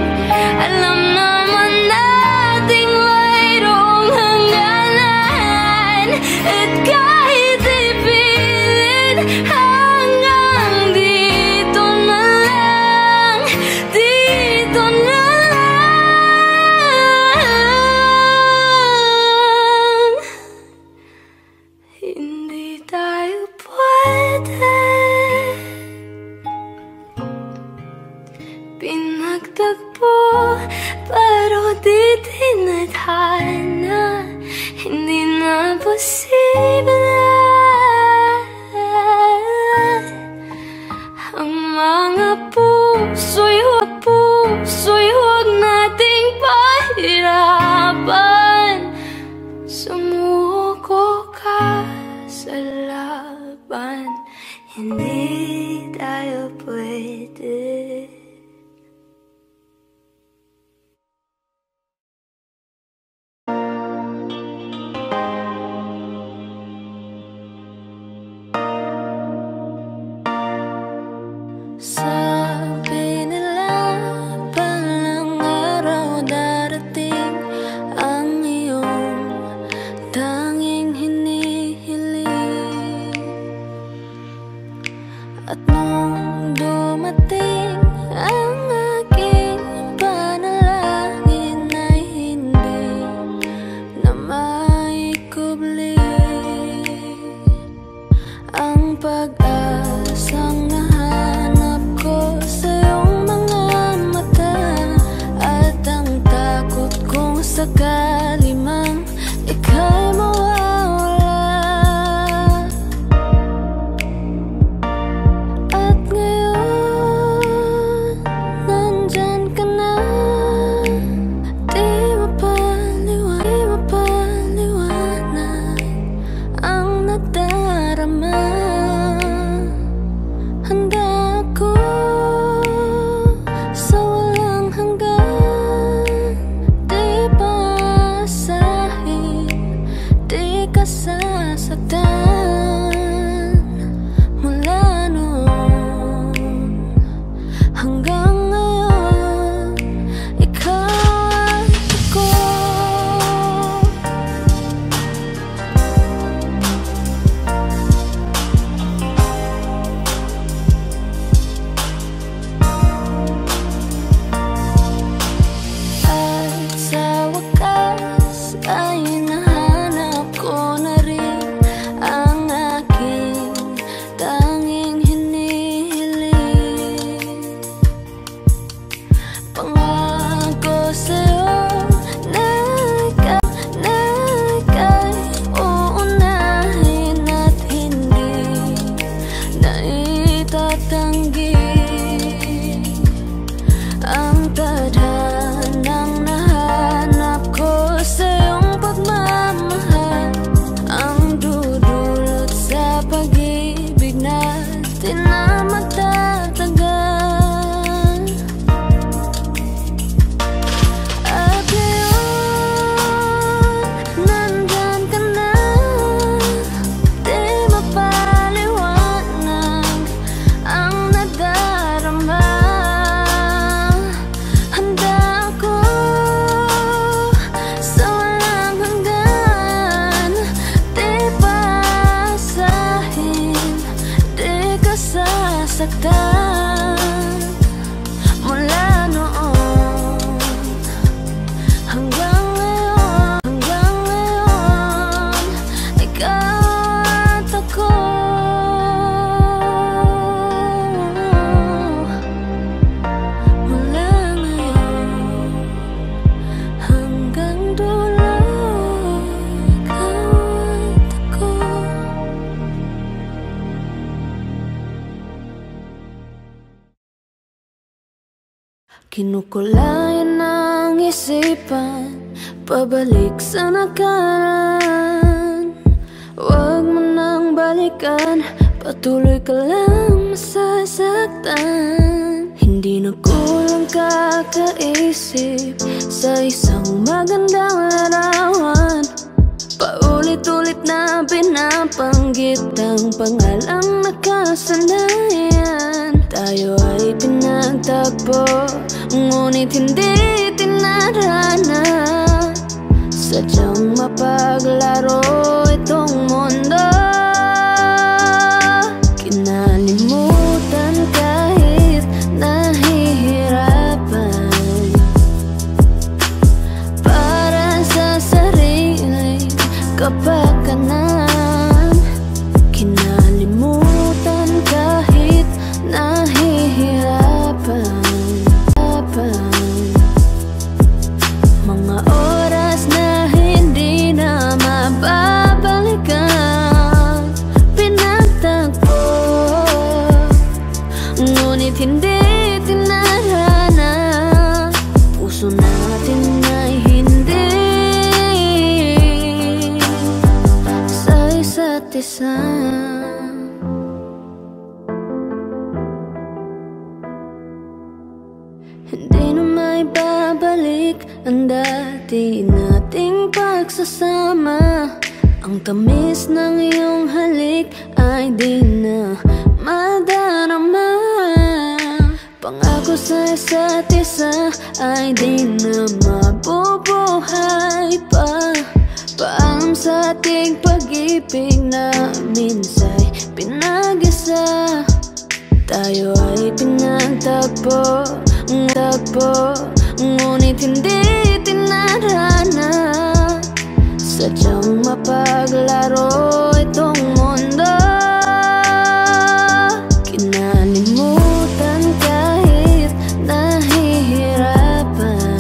alam naman nating mayroong hangganan. At kahit ipilit hanggang dito na lang, dito na lang. Hindi tayo pwede. Pinagtagpo pero di tinadhana. Hindi na posible. Ang mga puso'y huwag nating pahirapan. Sumuko ka sa laban. Hindi tayo pwede. Sabi nila palang araw darating ang iyong tanging hinihiling. At nung dumating ang aking panalangin ay hindi na maikubli. Ang pag-asang nahanap ko sa iyong mga mata at ang takot kong sakali mang ika'y mawawala. At ngayon nandyan ka na, di mapaliwanag ang nadarama. Handa ako sa walang hanggan. Di paasahin, di ka sasaktan. Mula noon hanggang ngayon, ikaw at ako. At sa wakas ay nahanap ko na rin ang aking tanging hinihiling. Pangako sa'yo na ika'y uunahin at hindi na itatanggi. Ang tadhanang nahanap ko sa iyong pagmamahal, ang dudulot sa pag-ibig natin na magtatagal. At ngayon nandyan ka na, di mapaliwanag ang nadarama. nasaktan mula noon hanggang ngayon, ikaw at ako. Mula ngayon hanggang dulo, ikaw at ako. Kinukulayan ng isipan, pabalik sa nakaraan. Huwag mo nang balikan, patuloy ka lang masasaktan. Hindi na kulang kakaisip sa isang magandang larawan. Paulit-ulit na binabanggit ang pangalang nakasanayan. Tayo ay pinagtagpo, ngunit hindi tinarana. Sadyang mapaglaro itong mundo. Kinalimutan kahit nahihirapan, para sa sarili kapakanan. Kinalimutan kahit nahihirapan, mga oras na hindi na mababalikan. Pinagtagpo, ngunit hindi tinarana. Puso natin ay hindi sa isa't isa. Hindi na may babalik ang dati nating pagsasama. Ang tamis ng iyong halik ay di na madarama. Pangako sa isa't isa ay di na mabubuhay pa. Paalam sa ating pag-ibig na minsa'y pinag-isa. Tayo ay pinagtagpo, ngunit hindi tinarana. Sadyang mapaglaro itong mundo. Kinalimutan kahit nahihirapan,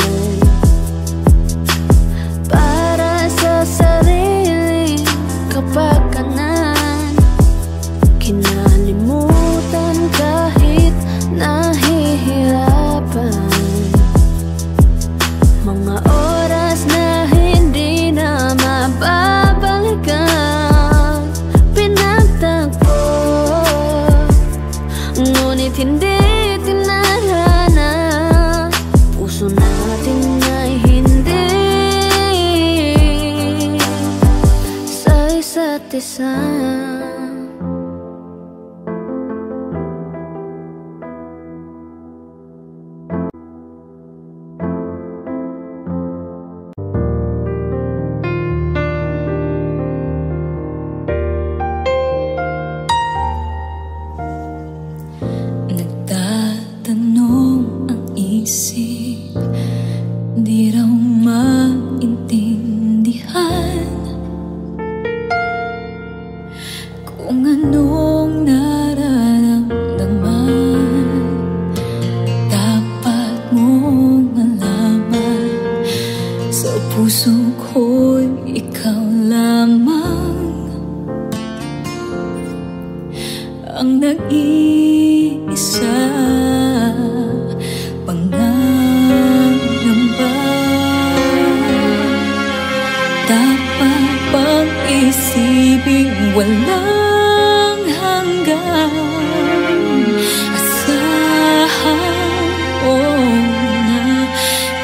para sa sarili kapakanan. Kinalimutan kahit nahihirapan, mga oras na hindi na mababalikan. Pinagtagpo, ngunit hindi tinarana. Puso natin ay hindi sa isa't isa. Di raw maintindihan kung anong nararamdaman. Dapat mong malaman, sa puso ko'y ikaw lamang ang nag-iisa. Dapat pag-isipin walang hanggan. Asahan mo na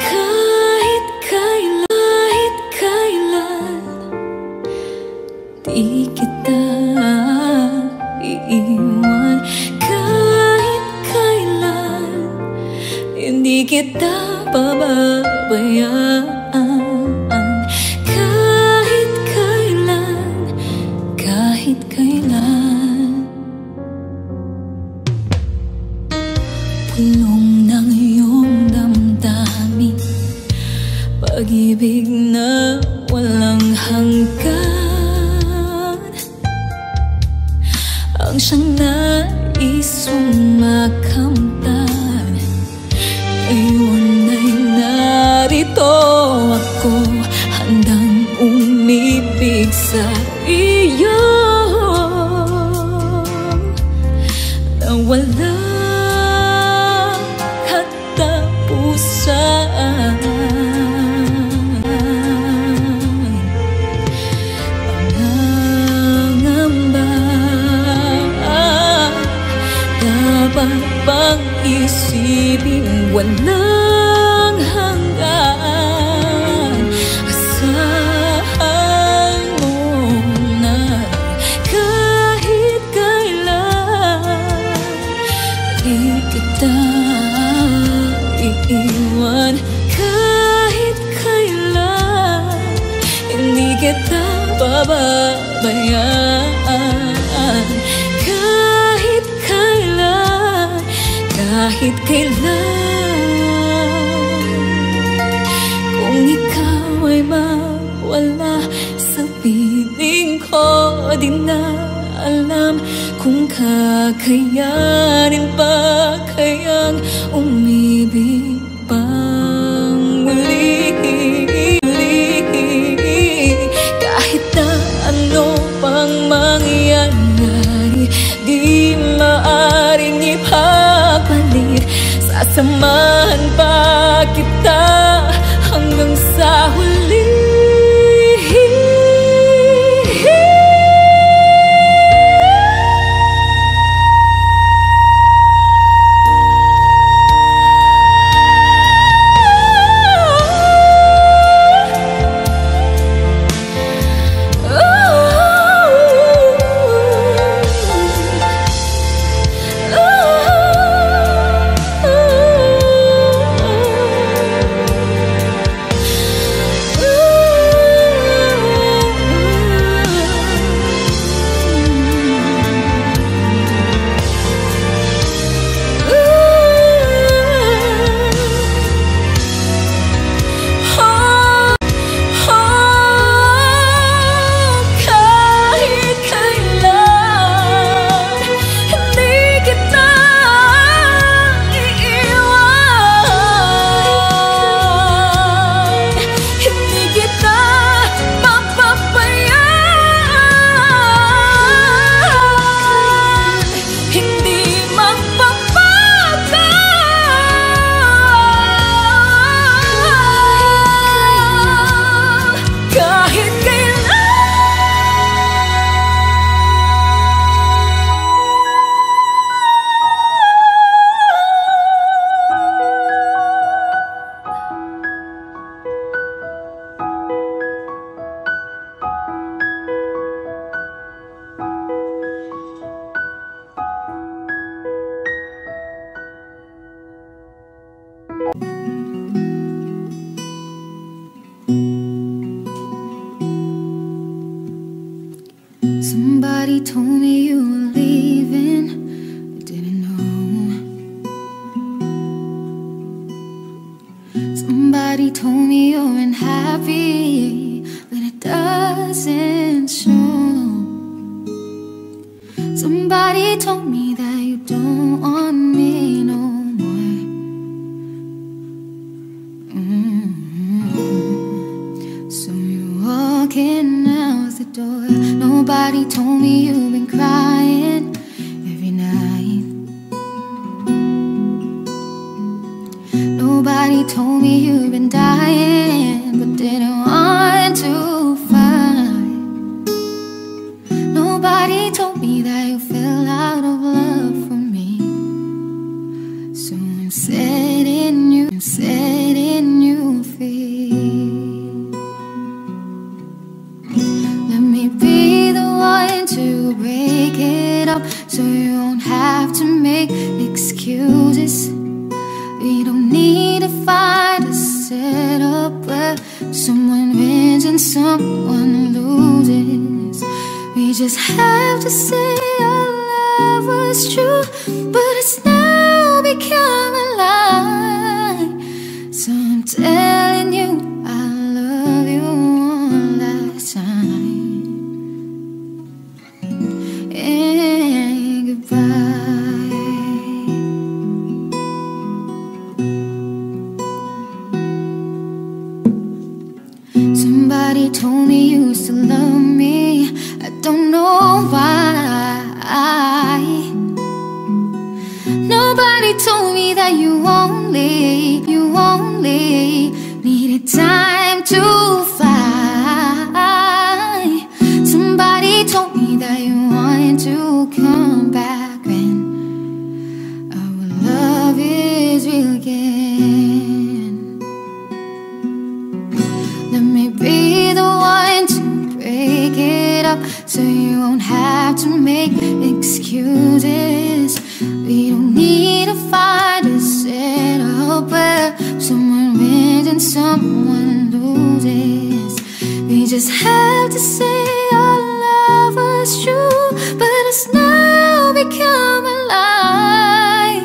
kahit kailan di kita iiwan. Kahit kailan hindi kita pababayaan. Kahit kailan kulong ng iyong damdamin, pag-ibig na walang hanggan, ang siyang nais sumakamtan. Ngayon ay narito ako, handang umibig sa iyo na walang katapusan. Pangangamba, dapat bang isipin walang hanggan? Asahan mo na kahit kailan di kita iiwan, kahit kailan hindi kita pababayaan, kahit kailan, kahit kailan. Kung ikaw ay mawala sa piling ko, di na alam kung kakayanin pa kayang umibig pang muli. Kahit na ano pang mangyayari, di maaaring ipapalit. Sasamahan pa kita hanggang sa huli. Somebody told me you were leaving, I didn't know. Somebody told me you're unhappy, but it doesn't show. Somebody told me that you don't want me no more. So you're walking out the door. Nobody told me you've been crying every night. Nobody told me you've been dying, but didn't want to fight. Nobody told me that you fell out of love for me. So I'm setting you free. Let me be the one to break it up, so you don't have to make excuses. We don't need to find a setup where someone wins and someone loses. We just have to say our love was true, but it's now become me that you only needed time to fly. Somebody told me that you wanted to come back when our love is real again. Let me be the one to break it up, so you won't have to make excuses. We don't need to fight to settle where someone wins and someone loses. We just have to say our love was true, but it's now become a lie.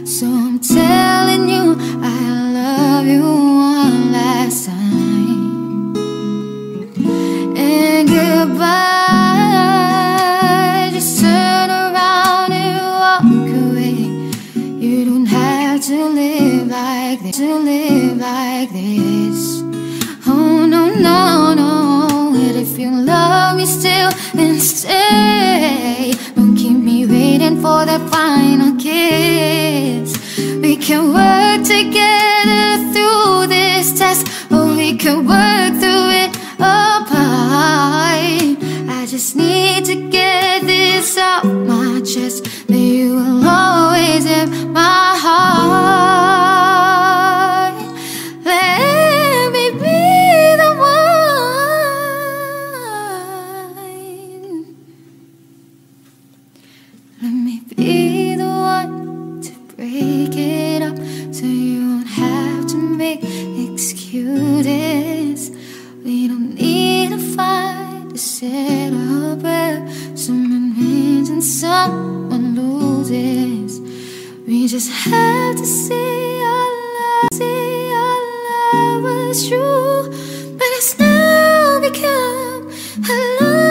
So I'm telling you I love you one last time. And goodbye, just turn around and walk away. You don't have to live like this, Oh no, no, no. And if you love me still, then stay. Don't keep me waiting for that final kiss. We can work together through this test, or we can work through it apart. I just need to get this off my chest, that you will always in my heart. Let me be the one. Let me be the one to break it up, so you won't have to make excuses. We don't need to fight to settle where someone wins and someone loses. We just have to say our love was true, but it's now become a lie.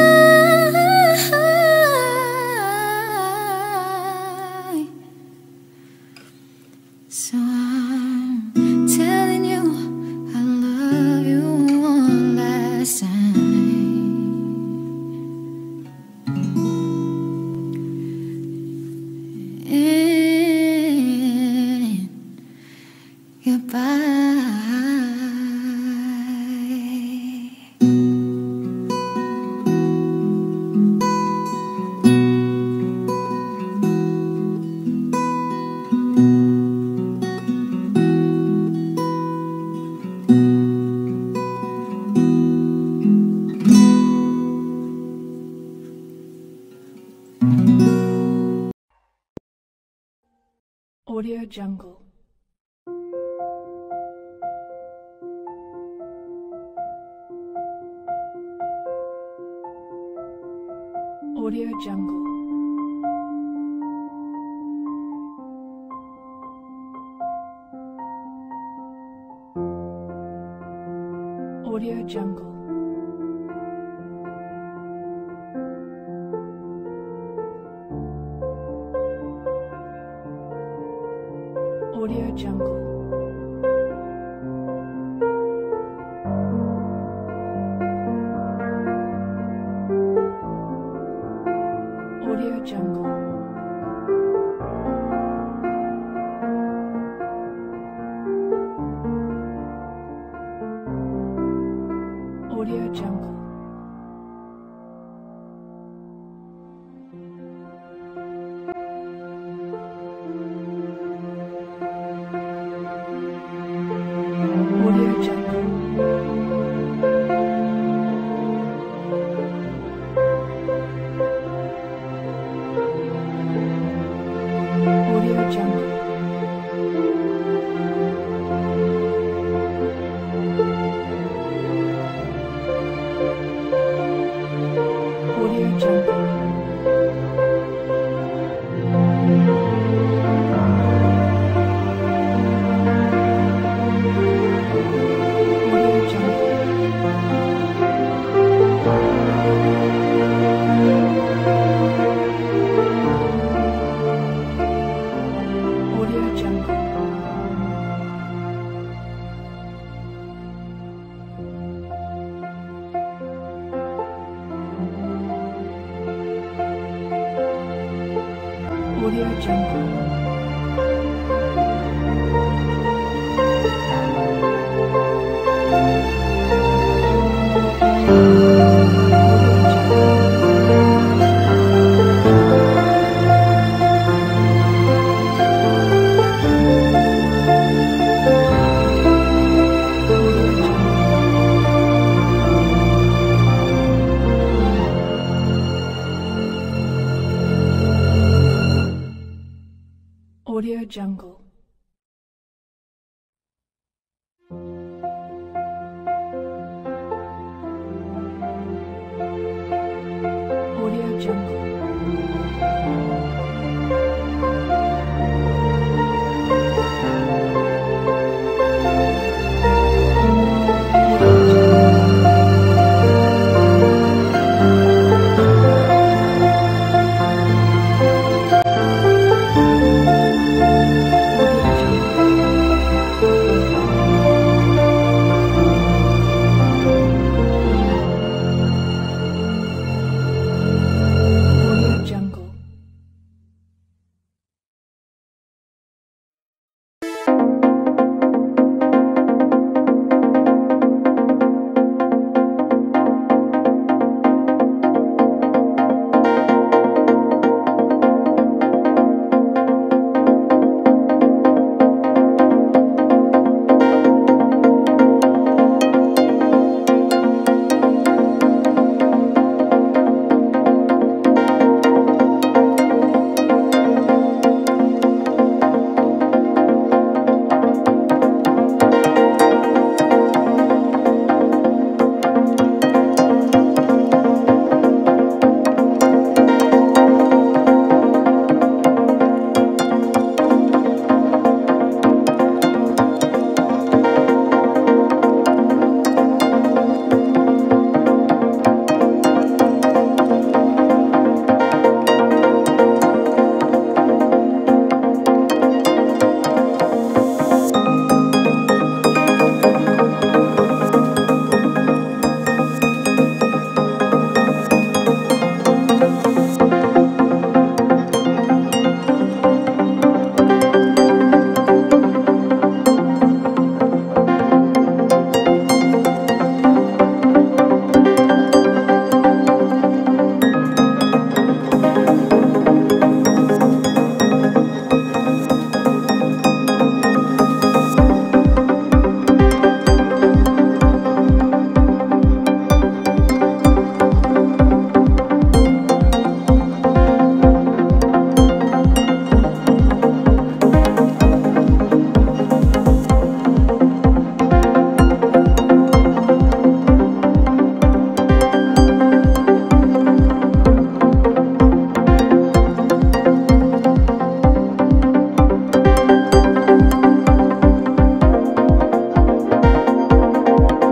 So I'm telling you I love you one last time. And goodbye. Audio Jungle. Audio Jungle. Audio Jungle. Audio Jungle. Audio Jungle. Audio Jungle. Audio Jungle. Audio Jungle.